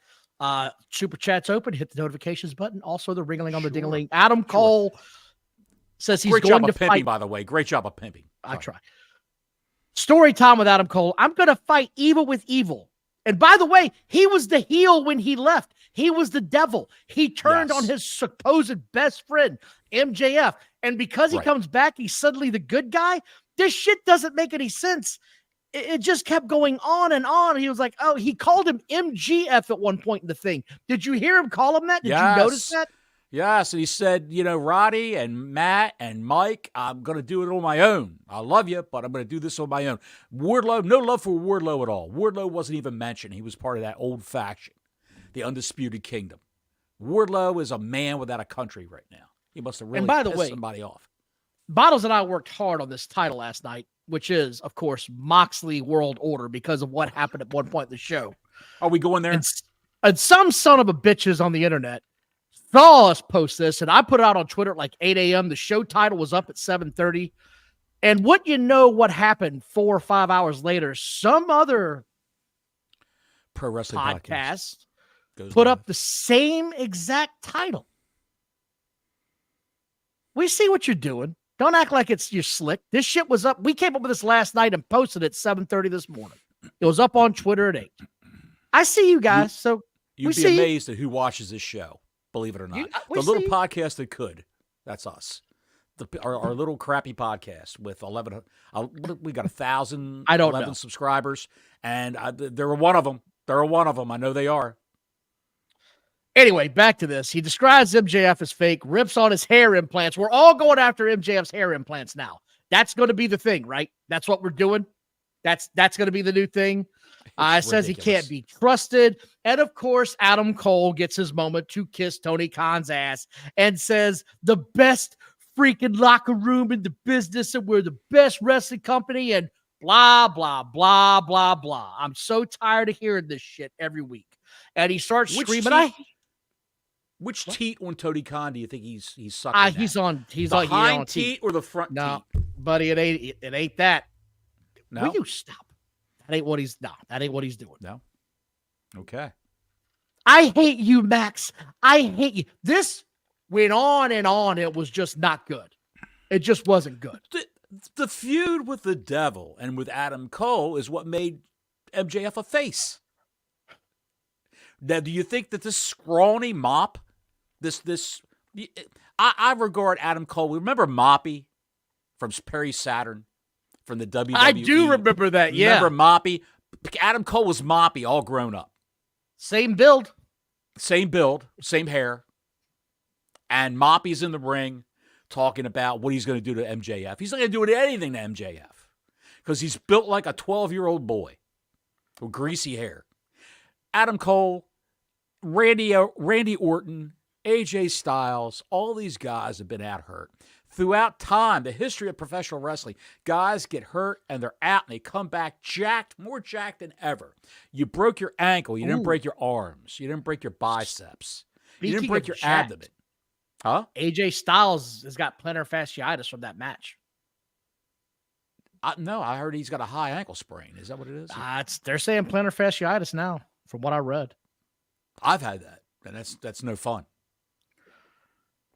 Speaker 2: Super Chat's open. Hit the notifications button. Also, the ring-a-ling on the ding-a-ling. Adam Cole says he's going to
Speaker 1: pimping, by the way. Great job of pimping.
Speaker 2: I try. Story time with Adam Cole. I'm going to fight evil with evil. And by the way, he was the heel when he left. He was the devil. He turned on his supposed best friend, MJF. And because he comes back, he's suddenly the good guy. This shit doesn't make any sense. It just kept going on and on. He was like, oh, he called him MGF at one point in the thing. Did you hear him call him that? Did you notice that?
Speaker 1: Yes, and he said, Roddy and Matt and Mike, I'm going to do it on my own. I love you, but I'm going to do this on my own. Wardlow, no love for Wardlow at all. Wardlow wasn't even mentioned. He was part of that old faction, the Undisputed Kingdom. Wardlow is a man without a country right now. He must have really pissed somebody off.
Speaker 2: Bottles and I worked hard on this title last night, which is, of course, Moxley World Order because of what happened at one point in the show.
Speaker 1: Are we going there?
Speaker 2: And some son of a bitches on the internet saw us post this, and I put it out on Twitter at like 8 a.m. The show title was up at 7:30. And what what happened 4 or 5 hours later, some other
Speaker 1: pro wrestling
Speaker 2: podcast put up the same exact title. We see what you're doing. Don't act like you're slick. This shit was up. We came up with this last night and posted it at 7:30 this morning. It was up on Twitter at 8. I see you guys.
Speaker 1: You'd be amazed at who watches this show, believe it or not. The little podcast that could. That's us. Our little crappy podcast with 11. We got 1,011 subscribers, and they're one of them. They're one of them. I know they are.
Speaker 2: Anyway, back to this. He describes MJF as fake, rips on his hair implants. We're all going after MJF's hair implants now. That's going to be the thing, right? That's what we're doing. That's going to be the new thing. Says he can't be trusted. And of course, Adam Cole gets his moment to kiss Tony Khan's ass and says the best freaking locker room in the business, and we're the best wrestling company, and blah, blah, blah, blah, blah. I'm so tired of hearing this shit every week. And he starts screaming.
Speaker 1: Which teat on Tony Khan do you think he's sucking?
Speaker 2: He's on
Speaker 1: behind teat or the front
Speaker 2: no,
Speaker 1: teat?
Speaker 2: Buddy, it ain't that.
Speaker 1: No,
Speaker 2: will you stop? That ain't what he's doing.
Speaker 1: No. Okay.
Speaker 2: I hate you, Max. I hate you. This went on and on. It was just not good. It just wasn't good.
Speaker 1: The feud with the devil and with Adam Cole is what made MJF a face. Now, do you think that this scrawny mop, I regard Adam Cole. Remember Moppy from Perry Saturn from the WWE?
Speaker 2: I do remember that, yeah.
Speaker 1: Remember Moppy? Adam Cole was Moppy, all grown up.
Speaker 2: Same build, same
Speaker 1: hair. And Moppy's in the ring talking about what he's going to do to MJF. He's not going to do anything to MJF because he's built like a 12-year-old boy with greasy hair. Adam Cole, Randy Orton, AJ Styles, all these guys have been out hurt. Throughout time, the history of professional wrestling, guys get hurt and they're out and they come back jacked, more jacked than ever. You broke your ankle. You didn't break your arms. You didn't break your biceps. You didn't break your abdomen. Huh?
Speaker 2: AJ Styles has got plantar fasciitis from that match.
Speaker 1: No, I heard he's got a high ankle sprain. Is that what it is?
Speaker 2: They're saying plantar fasciitis now, from what I read.
Speaker 1: I've had that, and that's no fun.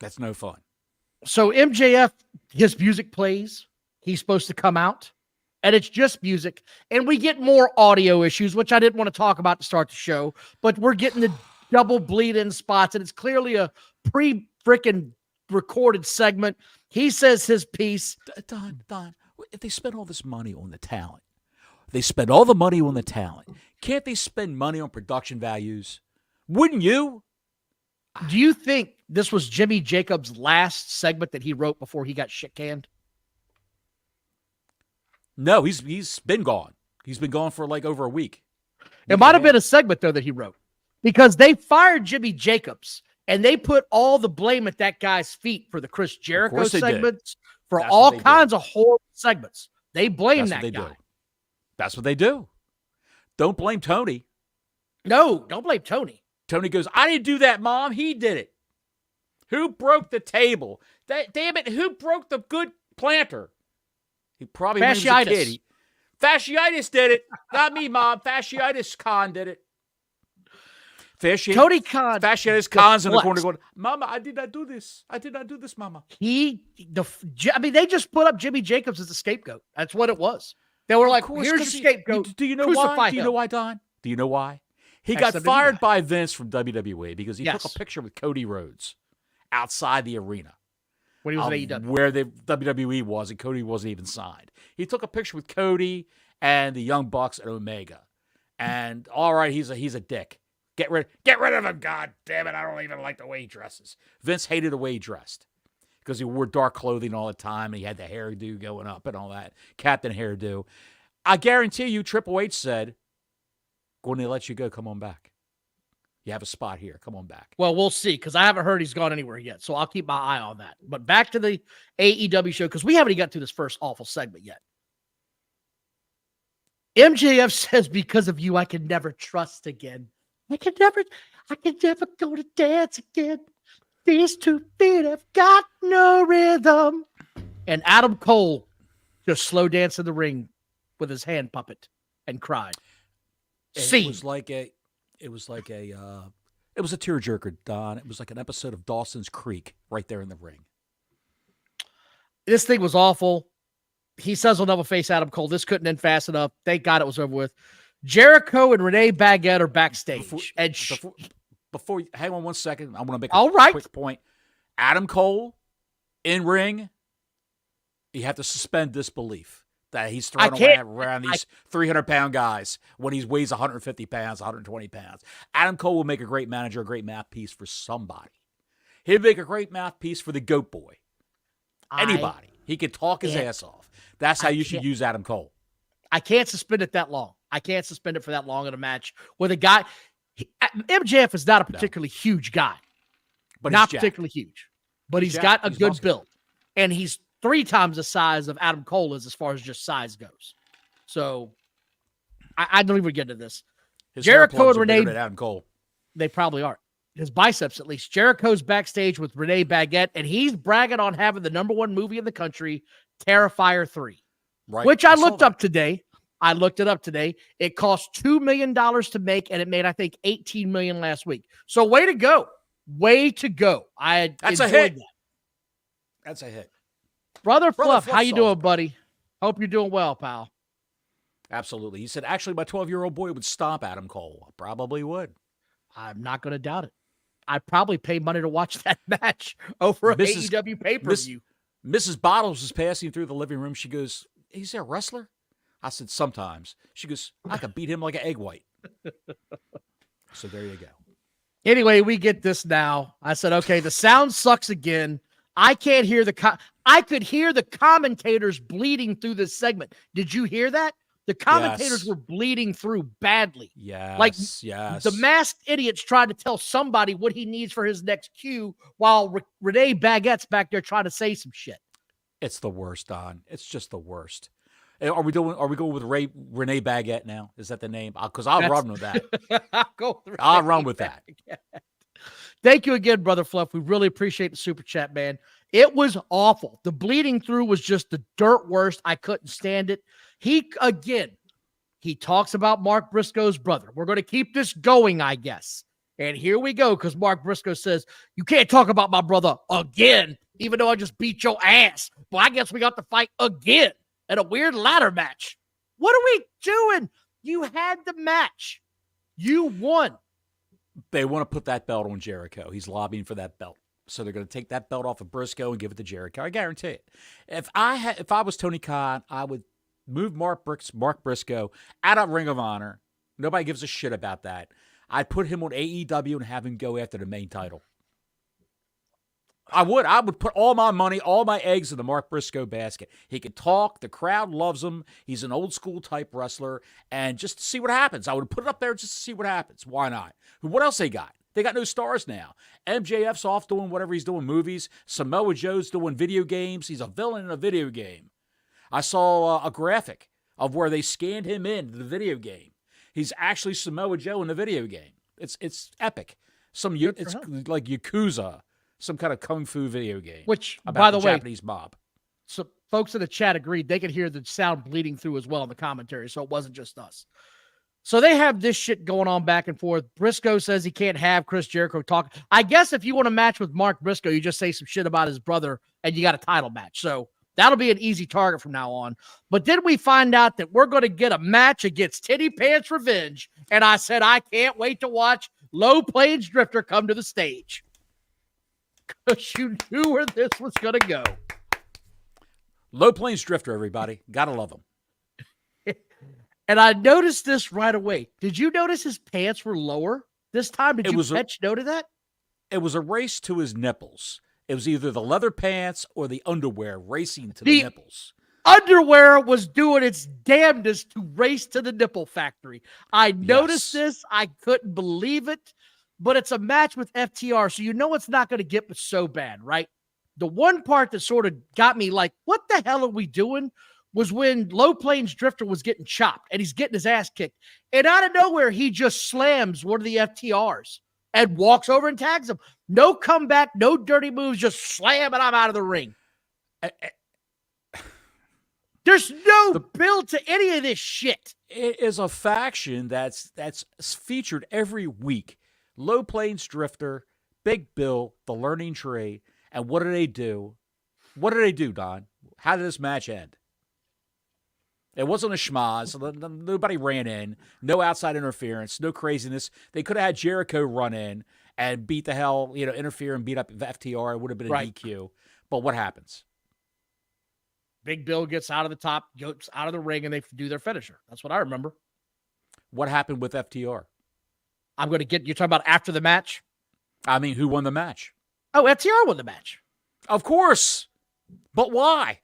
Speaker 1: That's no fun.
Speaker 2: So MJF, his music plays. He's supposed to come out, and it's just music. And we get more audio issues, which I didn't want to talk about to start the show, but we're getting the double bleed-in spots, and it's clearly a pre-freaking recorded segment. He says his piece.
Speaker 1: Don, if they spend all this money on the talent, they spend all the money on the talent, can't they spend money on production values? Wouldn't you?
Speaker 2: Do you think this was Jimmy Jacobs' last segment that he wrote before he got shit canned?
Speaker 1: No, he's been gone. He's been gone for like over a week.
Speaker 2: It might have been a segment, though, that he wrote. Because they fired Jimmy Jacobs, and they put all the blame at that guy's feet for the Chris Jericho segments, for all kinds of horrible segments. They blame that guy.
Speaker 1: That's what they do. Don't blame Tony.
Speaker 2: No, don't blame Tony.
Speaker 1: Tony goes, I didn't do that, Mom. He did it. Who broke the table? Damn it, who broke the good planter? He probably was a kid. Fasciitis did it. Not me, Mom. Fasciitis Khan did it.
Speaker 2: Tony Khan.
Speaker 1: Fasciitis Khan's in the corner going, Mama, I did not do this. I did not do this, Mama.
Speaker 2: They just put up Jimmy Jacobs as the scapegoat. That's what it was. They were like, here's your scapegoat.
Speaker 1: Do you know why? Do you know why, Don? Do you know why? He got fired by Vince from WWE because he took a picture with Cody Rhodes outside the arena.
Speaker 2: When he was at AEW.
Speaker 1: Where the WWE was, and Cody wasn't even signed. He took a picture with Cody and the Young Bucks at Omega. And all right, he's a dick. Get rid of him, God damn it. I don't even like the way he dresses. Vince hated the way he dressed because he wore dark clothing all the time and he had the hairdo going up and all that. Captain hairdo. I guarantee you Triple H said, going to let you go, come on back. You have a spot here. Come on back.
Speaker 2: Well, we'll see, because I haven't heard he's gone anywhere yet, so I'll keep my eye on that. But back to the AEW show, because we haven't even got through this first awful segment yet. MJF says, because of you, I can never trust again. I can never go to dance again. These 2 feet have got no rhythm. And Adam Cole just slow danced in the ring with his hand puppet and cried.
Speaker 1: It was like a tearjerker, Don. It was like an episode of Dawson's Creek right there in the ring.
Speaker 2: This thing was awful. He says he'll never face Adam Cole. This couldn't end fast enough. Thank God it was over with. Jericho and Renee Baguette are backstage.
Speaker 1: Before hang on 1 second. I want to make
Speaker 2: a
Speaker 1: quick point. Adam Cole in ring, you have to suspend disbelief that he's throwing around these 300-pound guys when he weighs 150 pounds, 120 pounds. Adam Cole will make a great manager, a great mouthpiece for somebody. He'd make a great mouthpiece for the Goat Boy. Anybody. He could talk his ass off. That's how you should use Adam Cole.
Speaker 2: I can't suspend it that long. I can't suspend it for that long in a match with a guy. MJF is not a particularly huge guy.
Speaker 1: But
Speaker 2: not particularly huge. But he's got a good build. And he's 3 times the size of Adam Cole is as far as just size goes. So I don't even get into this. Jericho and Renee,
Speaker 1: Adam Cole.
Speaker 2: They probably are. His biceps, at least. Jericho's backstage with Renee Baguette, and he's bragging on having the #1 movie in the country, Terrifier 3,
Speaker 1: right?
Speaker 2: Which I looked up today. I looked it up today. It cost $2 million to make, and it made, I think, $18 million last week. So way to go. Way to go.
Speaker 1: That's a hit. That's a hit.
Speaker 2: Brother Fluff, how you doing, buddy? Hope you're doing well, pal.
Speaker 1: Absolutely. He said, actually, my 12-year-old boy would stomp Adam Cole. I probably would.
Speaker 2: I'm not going to doubt it. I'd probably pay money to watch that match over an AEW pay-per-view. Mrs.
Speaker 1: Bottles was passing through the living room. She goes, "He's a wrestler?" I said, "Sometimes." She goes, "I could beat him like an egg white." So there you go.
Speaker 2: Anyway, we get this now. I said, okay, the sound sucks again. I can't hear I could hear the commentators bleeding through this segment. Did you hear that? The commentators were bleeding through badly.
Speaker 1: Yes,
Speaker 2: The masked idiots tried to tell somebody what he needs for his next cue while Renee Baguette's back there trying to say some shit.
Speaker 1: It's the worst, Don. It's just the worst. Are we going with Renee Baguette now? Is that the name? Because I'll run with that. I'll run with that.
Speaker 2: Thank you again, Brother Fluff. We really appreciate the super chat, man. It was awful. The bleeding through was just the dirt worst. I couldn't stand it. He talks about Mark Briscoe's brother. We're going to keep this going, I guess. And here we go, because Mark Briscoe says, you can't talk about my brother again, even though I just beat your ass. Well, I guess we got to fight again at a weird ladder match. What are we doing? You had the match. You won.
Speaker 1: They want to put that belt on Jericho. He's lobbying for that belt. So they're going to take that belt off of Briscoe and give it to Jericho. I guarantee it. If I was Tony Khan, I would move Mark Briscoe out of Ring of Honor. Nobody gives a shit about that. I'd put him on AEW and have him go after the main title. I would put all my money, all my eggs in the Mark Briscoe basket. He can talk. The crowd loves him. He's an old school type wrestler. And just to see what happens. I would put it up there just to see what happens. Why not? What else they got? They got no stars now. MJF's off doing whatever he's doing, movies. Samoa Joe's doing video games. He's a villain in a video game. I saw a graphic of where they scanned him into the video game. He's actually Samoa Joe in the video game. It's epic. It's like Yakuza, some kind of kung fu video game.
Speaker 2: Which,
Speaker 1: about
Speaker 2: by the way,
Speaker 1: Japanese mob.
Speaker 2: So folks in the chat agreed they could hear the sound bleeding through as well in the commentary, so it wasn't just us. So they have this shit going on back and forth. Briscoe says he can't have Chris Jericho talk. I guess if you want to match with Mark Briscoe, you just say some shit about his brother and you got a title match. So that'll be an easy target from now on. But then we find out that we're going to get a match against Titty Pants Revenge. And I said, I can't wait to watch Low Plains Drifter come to the stage. Because you knew where this was going to go.
Speaker 1: Low Plains Drifter, everybody. Gotta love him.
Speaker 2: And I noticed this right away. Did you notice his pants were lower this time? Did you catch note of that?
Speaker 1: It was a race to his nipples. It was either the leather pants or the underwear racing to the nipples.
Speaker 2: Underwear was doing its damnedest to race to the nipple factory. I noticed this. I couldn't believe it. but it's a match with FTR, so you know it's not going to get so bad, right? The one part that sort of got me like, what the hell are we doing? Was when Low Plains Drifter was getting chopped and he's getting his ass kicked. And out of nowhere, he just slams one of the FTRs and walks over and tags him. No comeback, no dirty moves, just slam and I'm out of the ring. There's no build to any of this shit.
Speaker 1: It is a faction that's featured every week. Low Plains Drifter, Big Bill, the Learning Tree. And what do they do? What did they do, Don? How did this match end? It wasn't a schmaz. Nobody ran in. No outside interference. No craziness. They could have had Jericho run in and beat the hell, interfere and beat up FTR. It would have been a DQ. But what happens?
Speaker 2: Big Bill gets out of the top, goes out of the ring, and they do their finisher. That's what I remember.
Speaker 1: What happened with FTR?
Speaker 2: I'm going to get, you're talking about after the match?
Speaker 1: I mean, who won the match?
Speaker 2: Oh, FTR won the match.
Speaker 1: Of course. But why?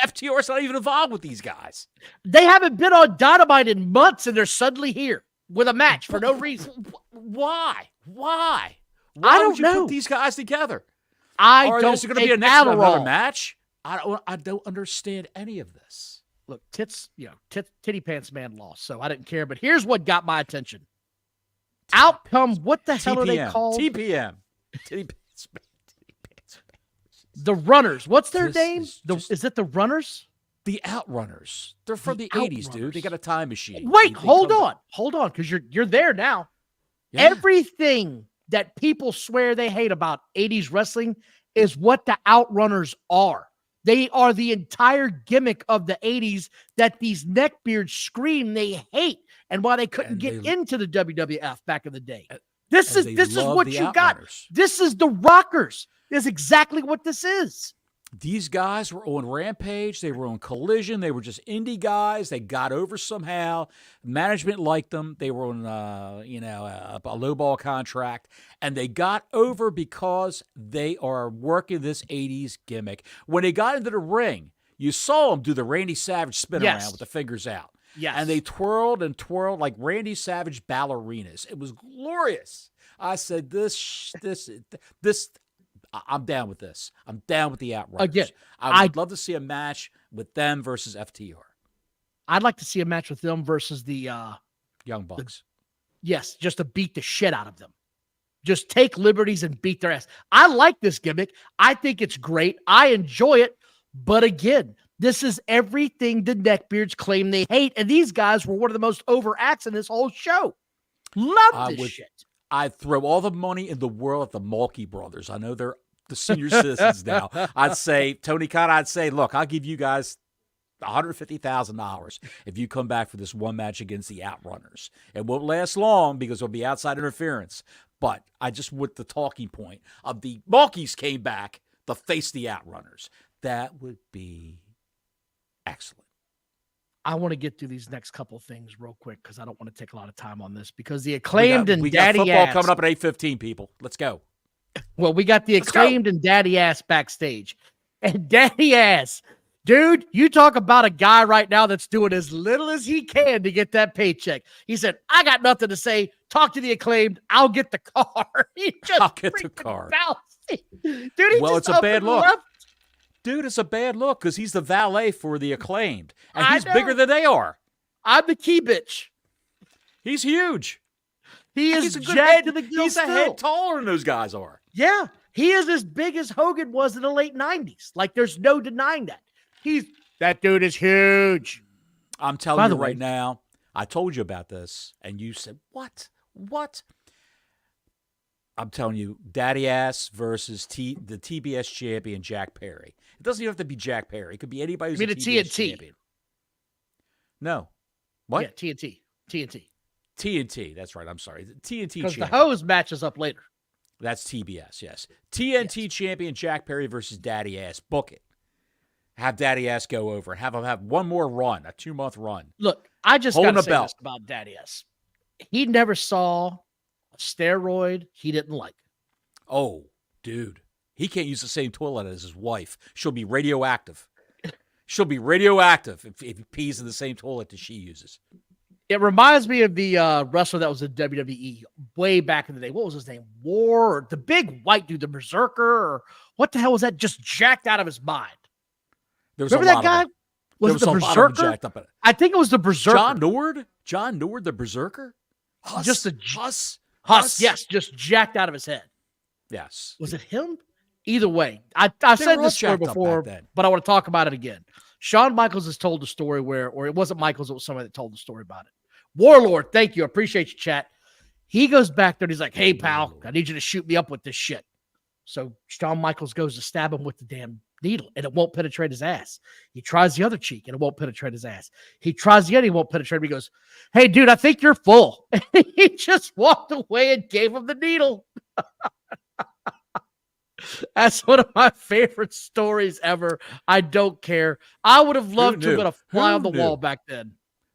Speaker 1: FTR's not even involved with these guys.
Speaker 2: They haven't been on Dynamite in months, and they're suddenly here with a match for no reason.
Speaker 1: Why? Why
Speaker 2: I don't
Speaker 1: would you
Speaker 2: know.
Speaker 1: put these guys together?
Speaker 2: Is
Speaker 1: it going to be another match? I don't understand any of this.
Speaker 2: Look, Titty Pants Man lost, so I didn't care. But here's what got my attention. Out come, what the hell are they called?
Speaker 1: TPM. Titty Pants Man.
Speaker 2: The Runners. What's their name? Is it the Runners?
Speaker 1: The Outrunners. They're from the 80s, dude. They got a time machine.
Speaker 2: Wait, hold on, because you're there now. Yeah. Everything that people swear they hate about 80s wrestling is what the Outrunners are. They are the entire gimmick of the 80s that these neckbeards scream they hate, and why they couldn't get into the WWF back in the day. This is what you got. This is the Rockers. This is exactly what this is.
Speaker 1: These guys were on Rampage. They were on Collision. They were just indie guys. They got over somehow. Management liked them. They were on, a lowball contract. And they got over because they are working this 80s gimmick. When they got into the ring, you saw them do the Randy Savage spin around with the fingers out.
Speaker 2: Yes.
Speaker 1: And they twirled and twirled like Randy Savage ballerinas. It was glorious. I said, I'm down with this. I'm down with the Outrunners.
Speaker 2: Again,
Speaker 1: I'd love to see a match with them versus FTR.
Speaker 2: I'd like to see a match with them versus the
Speaker 1: Young Bucks.
Speaker 2: Yes, just to beat the shit out of them. Just take liberties and beat their ass. I like this gimmick. I think it's great. I enjoy it. But again, this is everything the neckbeards claim they hate. And these guys were one of the most over acts in this whole show. Love this shit.
Speaker 1: I'd throw all the money in the world at the Mulkey brothers. I know they're the senior citizens now. I'd say, Tony Khan, look, I'll give you guys $150,000 if you come back for this one match against the Outrunners. It won't last long because there'll be outside interference. But I just want the talking point of the Mulkeys came back to face the Outrunners. That would be excellent.
Speaker 2: I want to get through these next couple of things real quick because I don't want to take a lot of time on this because the Acclaimed and Daddy Ass.
Speaker 1: We got football coming up at 8:15, people. Let's go.
Speaker 2: Well, we got the Acclaimed and Daddy Ass backstage. And Daddy Ass, dude, you talk about a guy right now that's doing as little as he can to get that paycheck. He said, I got nothing to say. Talk to the Acclaimed. I'll get the car.
Speaker 1: I'll get the car.
Speaker 2: Dude,
Speaker 1: it's a bad look. Dude, it's a bad look because he's the valet for the Acclaimed. And he's bigger than they are.
Speaker 2: I'm the key bitch.
Speaker 1: He's huge.
Speaker 2: He's a head to the gill.
Speaker 1: He's a head taller than those guys are.
Speaker 2: Yeah. He is as big as Hogan was in the late 90s. Like, there's no denying that. That dude is huge.
Speaker 1: I'm telling you right now, I told you about this, and you said, what? What? I'm telling you, Daddy Ass versus the TBS champion, Jack Perry. It doesn't even have to be Jack Perry. It could be anybody who's a TBS champion. No. What?
Speaker 2: Yeah, TNT.
Speaker 1: TNT, that's right. I'm sorry. The TNT champion.
Speaker 2: Because the hose matches up later.
Speaker 1: That's TBS, yes. TNT champion Jack Perry versus Daddy Ass. Book it. Have Daddy Ass go over. Have him have one more run, a 2-month run.
Speaker 2: Look, I just got to say this about Daddy Ass. He never saw a steroid he didn't like.
Speaker 1: Oh, dude. He can't use the same toilet as his wife. She'll be radioactive. She'll be radioactive if he pees in the same toilet that she uses.
Speaker 2: It reminds me of the wrestler that was in WWE way back in the day. What was his name? War, or the big white dude, the Berserker, or what the hell was that? Just jacked out of his mind. Remember that guy? Was it the Berserker? I think it was the Berserker.
Speaker 1: John Nord, the Berserker?
Speaker 2: Huss. Yes, just jacked out of his head.
Speaker 1: Yes.
Speaker 2: Was it him? Either way, I've said this story before, but I want to talk about it again. Shawn Michaels has told the story or it wasn't Michaels, it was somebody that told the story about it. Warlord, thank you. I appreciate you, chat. He goes back there and he's like, hey, pal, I need you to shoot me up with this shit. So Shawn Michaels goes to stab him with the damn needle and it won't penetrate his ass. He tries the other cheek and it won't penetrate his ass. He tries the other, he won't penetrate him. He goes, hey, dude, I think you're full. And he just walked away and gave him the needle. That's one of my favorite stories ever. I don't care. I would have loved to have been a fly on the wall back then.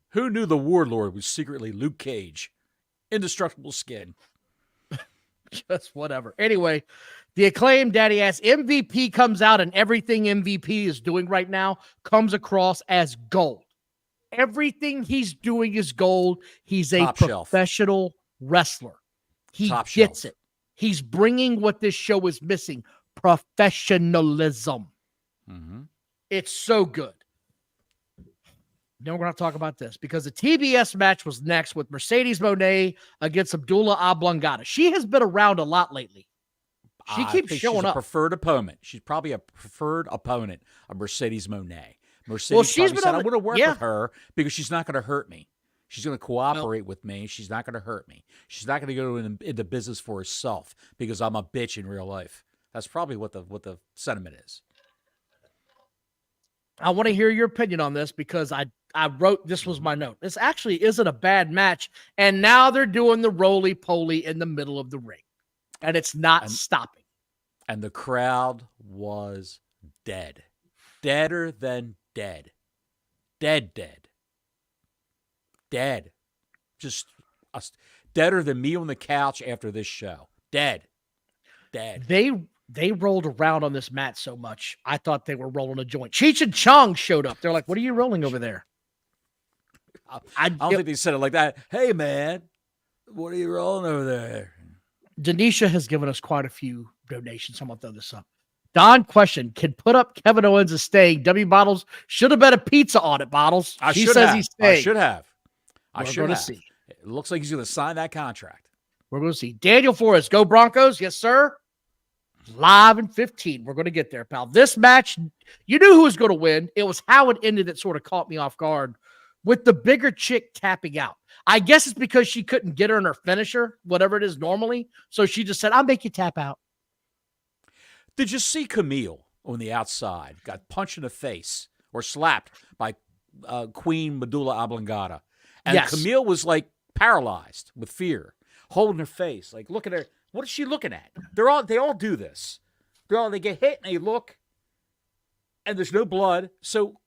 Speaker 1: Who knew the Warlord was secretly Luke Cage? Indestructible skin.
Speaker 2: Just whatever. Anyway, the Acclaimed Daddy ass MVP comes out and everything MVP is doing right now comes across as gold. Everything he's doing is gold. He's a professional wrestler. He gets it. He's bringing what this show is missing, professionalism. Mm-hmm. It's so good. Then we're going to talk about this because the TBS match was next with Mercedes Moné against Abdullah Oblongata. She has been around a lot lately. She keeps showing up.
Speaker 1: Preferred opponent. She's probably a preferred opponent of Mercedes Moné. Mercedes said, I want to work with her because she's not going to hurt me. She's going to cooperate with me. She's not going to hurt me. She's not going to go into business for herself because I'm a bitch in real life. That's probably what the sentiment is.
Speaker 2: I want to hear your opinion on this because I wrote, this was my note. This actually isn't a bad match. And now they're doing the roly-poly in the middle of the ring. And it's not stopping.
Speaker 1: And the crowd was dead. Deader than dead. Dead. Just deader than me on the couch after this show. Dead.
Speaker 2: They rolled around on this mat so much, I thought they were rolling a joint. Cheech and Chong showed up. They're like, what are you rolling over there?
Speaker 1: I don't think they said it like that. Hey, man, what are you rolling over there?
Speaker 2: Denisha has given us quite a few donations. I'm going to throw this up. Don question, can put up Kevin Owens is staying. W Bottles should have been a pizza on it, Bottles. He says he's staying.
Speaker 1: I should have. See. It looks like he's going to sign that contract.
Speaker 2: We're going to see. Daniel Forrest, go Broncos. Yes, sir. Live in 15. We're going to get there, pal. This match, you knew who was going to win. It was how it ended that sort of caught me off guard with the bigger chick tapping out. I guess it's because she couldn't get her in her finisher, whatever it is normally. So she just said, I'll make you tap out.
Speaker 1: Did you see Camille on the outside got punched in the face or slapped by Queen Medulla Oblongata? And yes. Camille was like paralyzed with fear, holding her face. Like, look at her. What is she looking at? They all do this. They get hit and they look, and there's no blood. So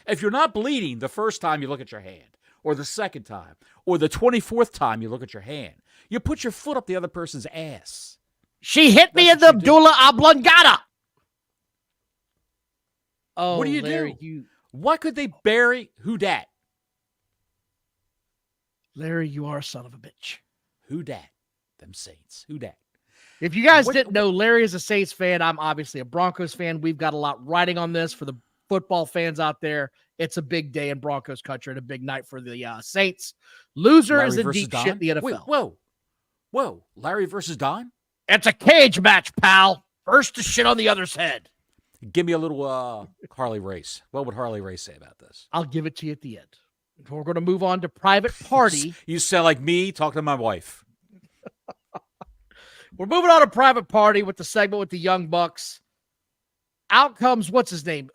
Speaker 1: if you're not bleeding the first time you look at your hand, or the second time, or the 24th time you look at your hand, you put your foot up the other person's ass.
Speaker 2: She hit me in the Medulla Oblongata. Oh,
Speaker 1: what do you do? Why could they bury who dat?
Speaker 2: Larry, you are a son of a bitch.
Speaker 1: Who dat? Them Saints. Who dat?
Speaker 2: If you guys didn't know, Larry is a Saints fan. I'm obviously a Broncos fan. We've got a lot riding on this for the football fans out there. It's a big day in Broncos country and a big night for the Saints. Loser Larry is in deep Don? Shit in the NFL.
Speaker 1: Wait, whoa. Larry versus Don?
Speaker 2: It's a cage match, pal. First to shit on the other's head.
Speaker 1: Give me a little Harley Race. What would Harley Race say about this?
Speaker 2: I'll give it to you at the end. We're going to move on to Private Party.
Speaker 1: You sound like me talking to my wife.
Speaker 2: We're moving on to Private Party with the segment with the Young Bucks. Out comes, what's his name?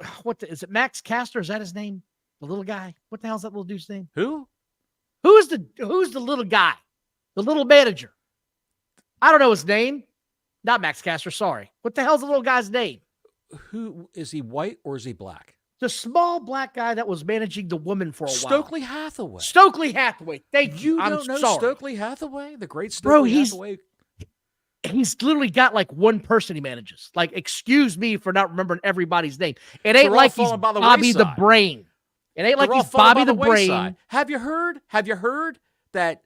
Speaker 2: Is it Max Caster? Is that his name? The little guy? What the hell's that little dude's name?
Speaker 1: Who?
Speaker 2: Who's the little guy? The little manager. I don't know his name. Not Max Caster, sorry. What the hell's the little guy's name?
Speaker 1: Who is he, white or is he black?
Speaker 2: The small black guy that was managing the woman for a while.
Speaker 1: Stokely Hathaway.
Speaker 2: Stokely Hathaway. Thank you.
Speaker 1: You don't know
Speaker 2: sorry.
Speaker 1: Stokely Hathaway? The great Stokely Hathaway.
Speaker 2: He's literally got like one person he manages. Like, excuse me for not remembering everybody's name. It ain't like he's Bobby the Brain. It ain't like
Speaker 1: They're all
Speaker 2: he's
Speaker 1: falling
Speaker 2: Bobby
Speaker 1: by
Speaker 2: the Brain.
Speaker 1: wayside. Have you heard that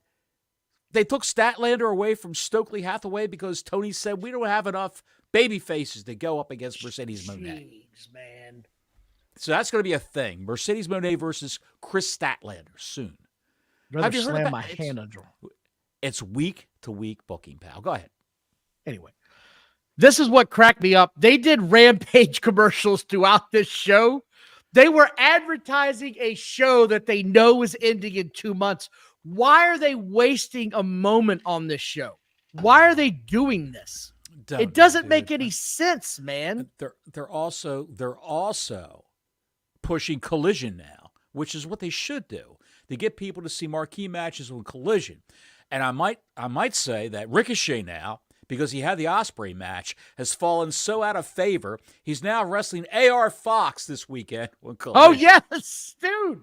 Speaker 1: they took Statlander away from Stokely Hathaway because Tony said we don't have enough baby faces to go up against Mercedes Moné.
Speaker 2: Jeez, man.
Speaker 1: So that's going to be a thing. Mercedes Moné versus Chris Statlander soon.
Speaker 2: Have you heard slam my hand under him.
Speaker 1: It's week-to-week booking, pal. Go ahead.
Speaker 2: Anyway, this is what cracked me up. They did Rampage commercials throughout this show. They were advertising a show that they know is ending in 2 months. Why are they wasting a moment on this show? Why are they doing this? It doesn't make any sense, man.
Speaker 1: They're also pushing Collision now, which is what they should do to get people to see marquee matches on Collision. And I might say that Ricochet now, because he had the Ospreay match, has fallen so out of favor. He's now wrestling AR Fox this weekend on Collision.
Speaker 2: Oh yes, dude.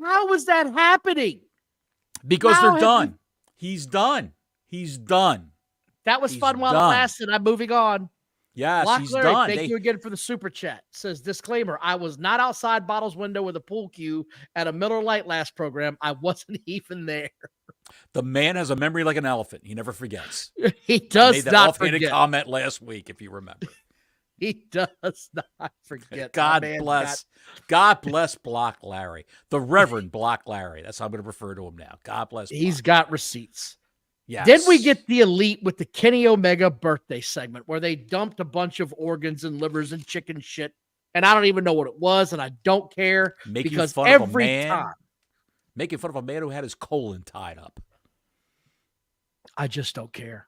Speaker 2: How was that happening?
Speaker 1: Because they're done. He's done. He's done.
Speaker 2: That was fun while it lasted. I'm moving on.
Speaker 1: Yes, he's
Speaker 2: Larry,
Speaker 1: done.
Speaker 2: Thank you again for the super chat. Says, disclaimer, I was not outside Bottle's window with a pool cue at a Miller Lite last program. I wasn't even there.
Speaker 1: The man has a memory like an elephant. He never forgets.
Speaker 2: He does
Speaker 1: made that
Speaker 2: not
Speaker 1: offhanded
Speaker 2: forget.
Speaker 1: comment last week, if you remember.
Speaker 2: He does not forget.
Speaker 1: God bless Block Larry. The Reverend Block Larry. That's how I'm going to refer to him now. God bless Block.
Speaker 2: He's got receipts.
Speaker 1: Yes.
Speaker 2: Then we get the Elite with the Kenny Omega birthday segment where they dumped a bunch of organs and livers and chicken shit. And I don't even know what it was, and I don't care because every time.
Speaker 1: Making fun of a man who had his colon tied up.
Speaker 2: I just don't care.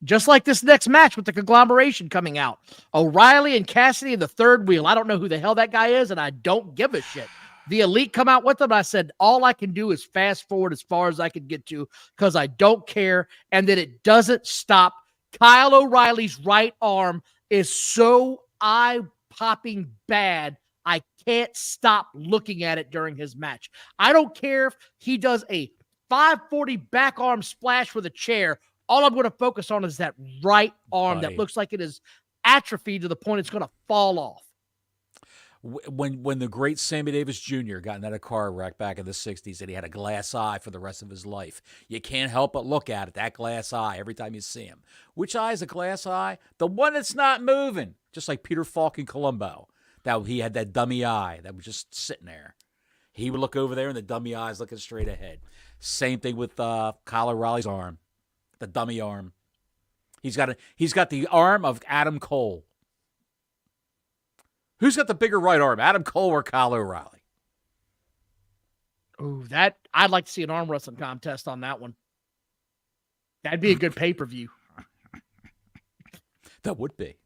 Speaker 2: Just like this next match with the conglomeration coming out. O'Reilly and Cassidy in the third wheel. I don't know who the hell that guy is, and I don't give a shit. The Elite come out with them. I said, all I can do is fast forward as far as I can get to because I don't care. And then it doesn't stop. Kyle O'Reilly's right arm is so eye-popping bad. I can't stop looking at it during his match. I don't care if he does a 540 back arm splash with a chair. All I'm going to focus on is that right arm that looks like it is atrophied to the point it's going to fall off.
Speaker 1: When the great Sammy Davis Jr. got in that car wreck back in the 60s and he had a glass eye for the rest of his life, you can't help but look at it, that glass eye, every time you see him. Which eye is a glass eye? The one that's not moving, just like Peter Falk in Columbo. That he had that dummy eye that was just sitting there. He would look over there and the dummy eye is looking straight ahead. Same thing with Kyle O'Reilly's arm, the dummy arm. He's got the arm of Adam Cole. Who's got the bigger right arm, Adam Cole or Kyle O'Reilly?
Speaker 2: Ooh, I'd like to see an arm wrestling contest on that one. That'd be a good pay-per-view.
Speaker 1: That would be.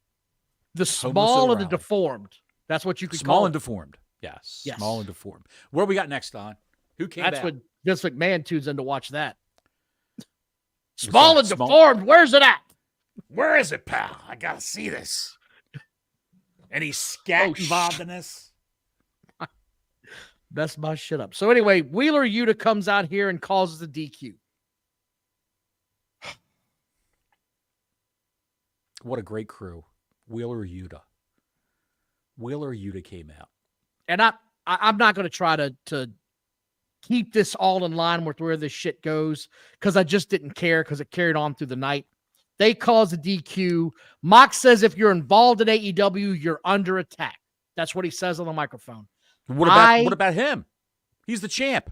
Speaker 2: The small and the deformed. That's what you could call it.
Speaker 1: Small and deformed. Yes. Small and deformed. What do we got next, Don? Who came out?
Speaker 2: That's what Vince McMahon tunes in to watch that. Small and deformed. Where's it at?
Speaker 1: Where is it, pal? I got to see this. Any scat involved in this?
Speaker 2: Mess my shit up. So anyway, Wheeler Yuta comes out here and causes the DQ.
Speaker 1: What a great crew. Wheeler Yuta. Wheeler Yuta came out.
Speaker 2: And I'm not going to try to keep this all in line with where this shit goes because I just didn't care because it carried on through the night. They cause a DQ. Mox says if you're involved in AEW, you're under attack. That's what he says on the microphone.
Speaker 1: What about him? He's the champ.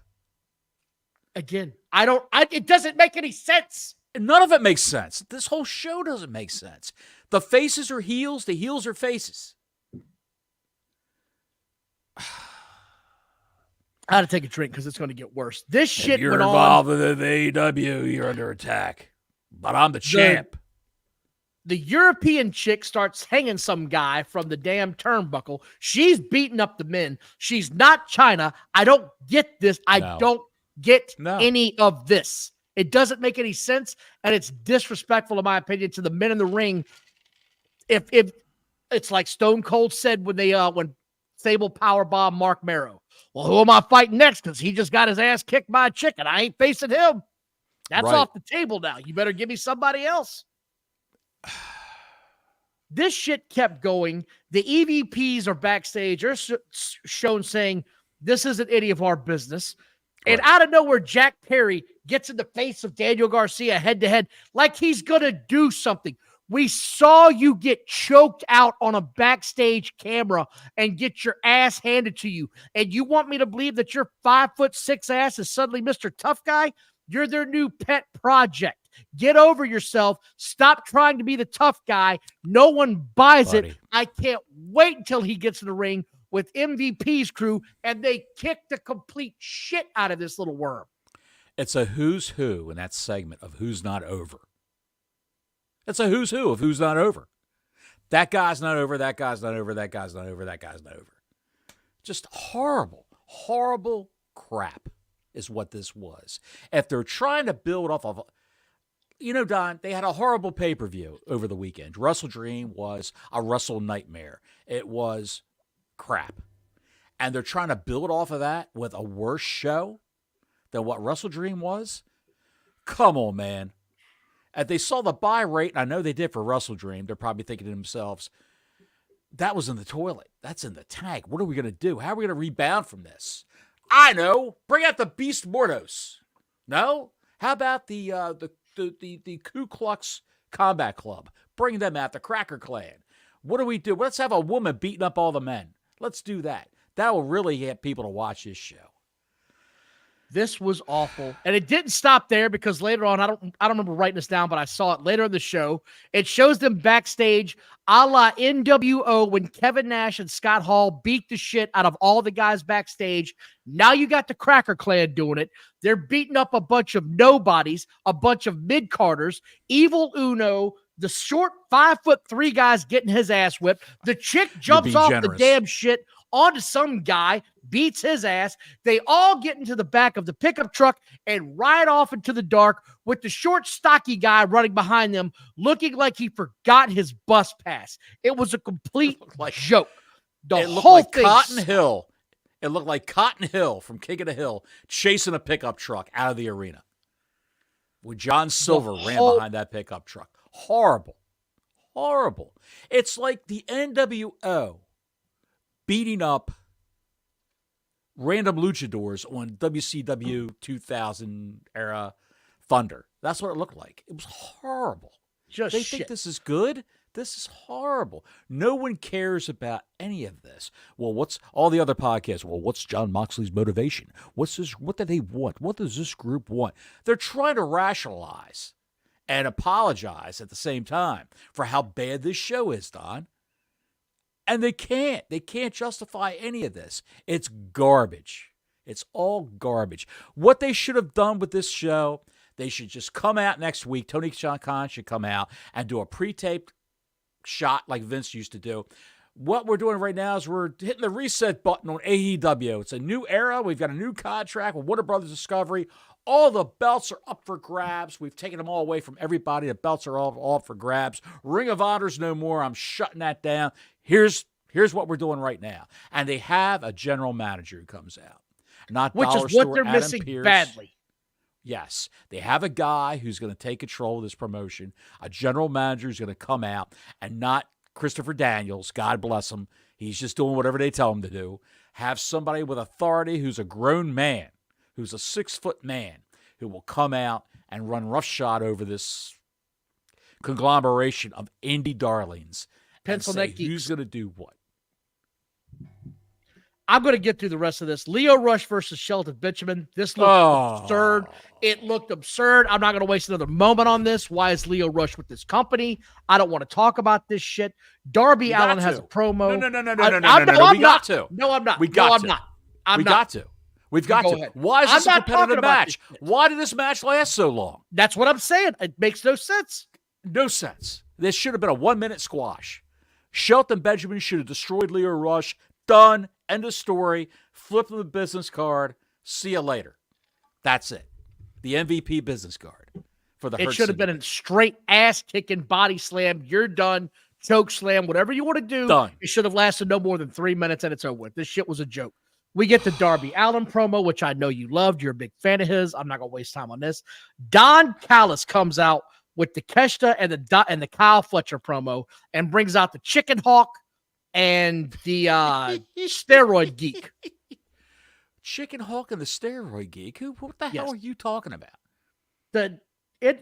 Speaker 2: Again, it doesn't make any sense.
Speaker 1: None of it makes sense. This whole show doesn't make sense. The faces are heels. The heels are faces.
Speaker 2: I had to take a drink because it's going to get worse. This shit
Speaker 1: you're
Speaker 2: went on.
Speaker 1: Involved in the AEW, you're under attack. But I'm the champ.
Speaker 2: The European chick starts hanging some guy from the damn turnbuckle. She's beating up the men. She's not China. I don't get this. I don't get any of this. It doesn't make any sense, and it's disrespectful, in my opinion, to the men in the ring. If it's like Stone Cold said when Sable powerbombed Mark Miro. Well, who am I fighting next? Because he just got his ass kicked by a chick, and I ain't facing him. That's off the table now. You better give me somebody else. This shit kept going. The EVPs are backstage. They're shown saying, This isn't any of our business. And out of nowhere, Jack Perry gets in the face of Daniel Garcia head-to-head like he's going to do something. We saw you get choked out on a backstage camera and get your ass handed to you. And you want me to believe that your 5'6" ass is suddenly Mr. Tough Guy? You're their new pet project. Get over yourself. Stop trying to be the tough guy. No one buys it. I can't wait until he gets in the ring with MVP's crew and they kick the complete shit out of this little worm.
Speaker 1: It's a who's who in that segment of who's not over. It's a who's who of who's not over. That guy's not over, that guy's not over, that guy's not over, that guy's not over. Just horrible, horrible crap is what this was. If they're trying to build off of, Don, they had a horrible pay-per-view over the weekend. Wrestle Dream was a wrestle nightmare. It was crap. And they're trying to build off of that with a worse show than what Wrestle Dream was? Come on, man. And they saw the buy rate, and I know they did for Wrestle Dream. They're probably thinking to themselves, that was in the toilet. That's in the tank. What are we going to do? How are we going to rebound from this? I know. Bring out the Beast Mordos. No? How about the Ku Klux Combat Club? Bring them out, the Cracker Clan. What do we do? Let's have a woman beating up all the men. Let's do that. That will really get people to watch this show.
Speaker 2: This was awful. And it didn't stop there because later on, I don't remember writing this down, but I saw it later in the show. It shows them backstage a la NWO when Kevin Nash and Scott Hall beat the shit out of all the guys backstage. Now you got the Cracker Clan doing it. They're beating up a bunch of nobodies, a bunch of mid-carders, Evil Uno, the short 5'3" guys getting his ass whipped. The chick jumps off the damn shit onto some guy, beats his ass. They all get into the back of the pickup truck and ride off into the dark with the short, stocky guy running behind them, looking like he forgot his bus pass. It was a complete joke.
Speaker 1: It looked like Cotton Hill from King of the Hill chasing a pickup truck out of the arena. When John Silver ran behind that pickup truck. Horrible. Horrible. It's like the NWO beating up random luchadors on WCW 2000 era Thunder. That's what it looked like. It was horrible. They think this is good? This is horrible. No one cares about any of this. Well, what's all the other podcasts? Well, what's John Moxley's motivation? What's this? What do they want? What does this group want? They're trying to rationalize and apologize at the same time for how bad this show is, Don. And they can't. They can't justify any of this. It's garbage. It's all garbage. What they should have done with this show, they should just come out next week. Tony Khan should come out and do a pre-taped shot like Vince used to do. What we're doing right now is we're hitting the reset button on AEW. It's a new era. We've got a new contract with Warner Brothers Discovery. All the belts are up for grabs. We've taken them all away from everybody. The belts are all up for grabs. Ring of Honor's no more. I'm shutting that down. Here's what we're doing right now. And they have a general manager who comes out. Not
Speaker 2: which
Speaker 1: Dollar
Speaker 2: is what
Speaker 1: Store
Speaker 2: they're
Speaker 1: Adam
Speaker 2: missing
Speaker 1: Pearce.
Speaker 2: badly.
Speaker 1: Yes, they have a guy who's going to take control of this promotion, a general manager who's going to come out, and not Christopher Daniels, God bless him. He's just doing whatever they tell him to do. Have somebody with authority who's a grown man, who's a 6-foot man, who will come out and run roughshod over this conglomeration of indie darlings
Speaker 2: Pencil
Speaker 1: and say
Speaker 2: neck geeks.
Speaker 1: who's going to do what.
Speaker 2: I'm going to get through the rest of this. Leo Rush versus Shelton Benjamin. This looked absurd. It looked absurd. I'm not going to waste another moment on this. Why is Leo Rush with this company? I don't want to talk about this shit. Darby Allin has a promo.
Speaker 1: No. We got to.
Speaker 2: No, I'm not.
Speaker 1: We got
Speaker 2: to.
Speaker 1: Not.
Speaker 2: I'm
Speaker 1: we
Speaker 2: not.
Speaker 1: got to. We've got to.
Speaker 2: Ahead.
Speaker 1: Why is this a competitive match?
Speaker 2: This
Speaker 1: Why did this match last so long?
Speaker 2: That's what I'm saying. It makes no sense.
Speaker 1: No sense. This should have been a 1-minute squash. Shelton Benjamin should have destroyed Leo Rush. Done. End of story. Flip the business card. See you later. That's it. The MVP business card for the.
Speaker 2: It should have been a straight ass kicking body slam. You're done. Choke slam. Whatever you want to do.
Speaker 1: Done.
Speaker 2: It should have lasted no more than 3 minutes and it's over with. This shit was a joke. We get the Darby Allin promo, which I know you loved. You're a big fan of his. I'm not gonna waste time on this. Don Callis comes out with the Keshta and the Kyle Fletcher promo and brings out the Chicken Hawk and the steroid geek.
Speaker 1: Chicken Hawk and the steroid geek. What the hell
Speaker 2: Yes.
Speaker 1: are you talking about?
Speaker 2: What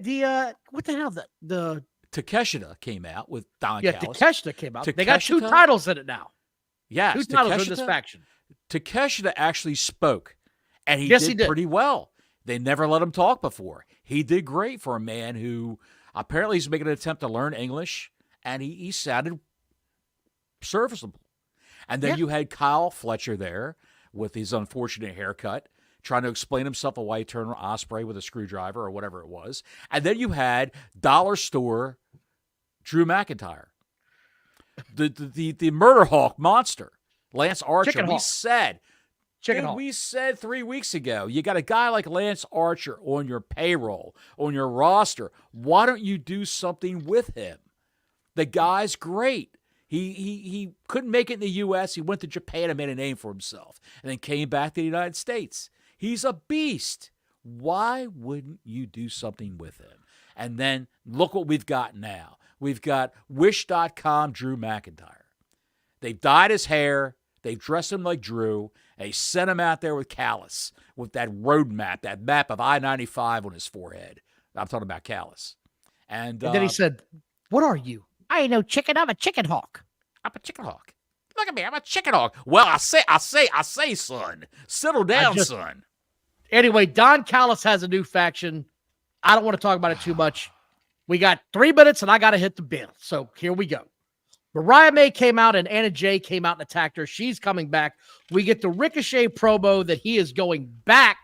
Speaker 2: the hell? The
Speaker 1: Takeshita came out with Don Callis.
Speaker 2: Takeshita came out. They got 2 titles in it now.
Speaker 1: Yes,
Speaker 2: 2 titles in this faction.
Speaker 1: Takeshita actually spoke, and he
Speaker 2: Yes,
Speaker 1: did
Speaker 2: he did.
Speaker 1: pretty well. They never let him talk before. He did great for a man who apparently is making an attempt to learn English, and he sounded serviceable. And then you had Kyle Fletcher there with his unfortunate haircut, trying to explain himself why he turned Ospreay with a screwdriver or whatever it was. And then you had Dollar Store Drew McIntyre, the Murder Hawk monster, Lance Archer.
Speaker 2: Chicken Hawk.
Speaker 1: We said 3 weeks ago, you got a guy like Lance Archer on your payroll, on your roster. Why don't you do something with him? The guy's great. He couldn't make it in the U.S. He went to Japan and made a name for himself, and then came back to the United States. He's a beast. Why wouldn't you do something with him? And then look what we've got now. We've got Wish.com Drew McIntyre. They've dyed his hair. They've dressed him like Drew. And they sent him out there with Callis, with that road map, that map of I-95 on his forehead. I'm talking about Callis. And
Speaker 2: then he said, "What are you? I ain't no chicken. I'm a chicken hawk.
Speaker 1: I'm a chicken hawk. Look at me. I'm a chicken hawk. Well, I say, son. Settle down, son."
Speaker 2: Anyway, Don Callis has a new faction. I don't want to talk about it too much. We got 3 minutes, and I got to hit the bill. So here we go. Mariah May came out, and Anna Jay came out and attacked her. She's coming back. We get the Ricochet promo that he is going back,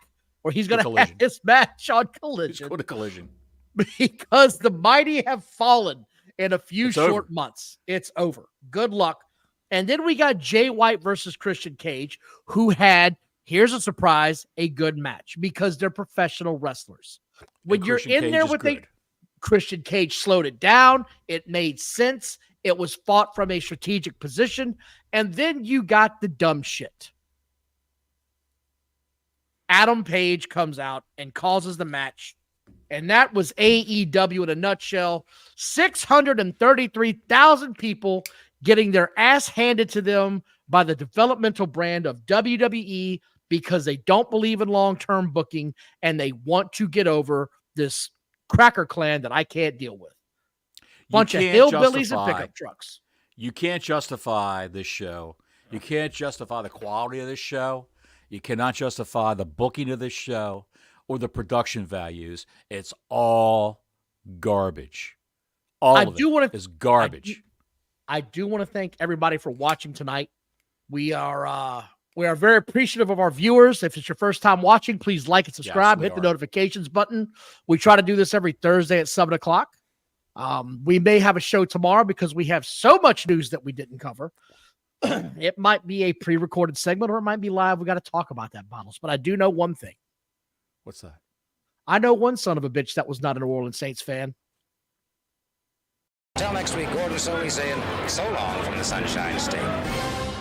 Speaker 2: or he's going to have his match on Collision.
Speaker 1: He's going to Collision.
Speaker 2: Because the mighty have fallen in a few short months. It's over. Good luck. And then we got Jay White versus Christian Cage, who had, here's a surprise, a good match because they're professional wrestlers. When you're in there with Christian Cage slowed it down. It made sense. It was fought from a strategic position. And then you got the dumb shit. Adam Page comes out and causes the match. And that was AEW in a nutshell. 633,000 people getting their ass handed to them by the developmental brand of WWE because they don't believe in long-term booking and they want to get over this cracker clan that I can't deal with. Bunch of hillbillies and pickup trucks.
Speaker 1: You can't justify this show. You can't justify the quality of this show. You cannot justify the booking of this show or the production values. It's all garbage. All of it is garbage.
Speaker 2: I do want to thank everybody for watching tonight. We are very appreciative of our viewers. If it's your first time watching, please like and subscribe. Hit the notifications button. We try to do this every Thursday at 7 o'clock. We may have a show tomorrow because we have so much news that we didn't cover. It might be a pre-recorded segment or it might be live. We got to talk about that, Bottles. But I do know one thing.
Speaker 1: What's that?
Speaker 2: I know one son of a bitch that was not a New Orleans Saints fan.
Speaker 3: Until next week, Gordon Soley saying so long from the Sunshine State.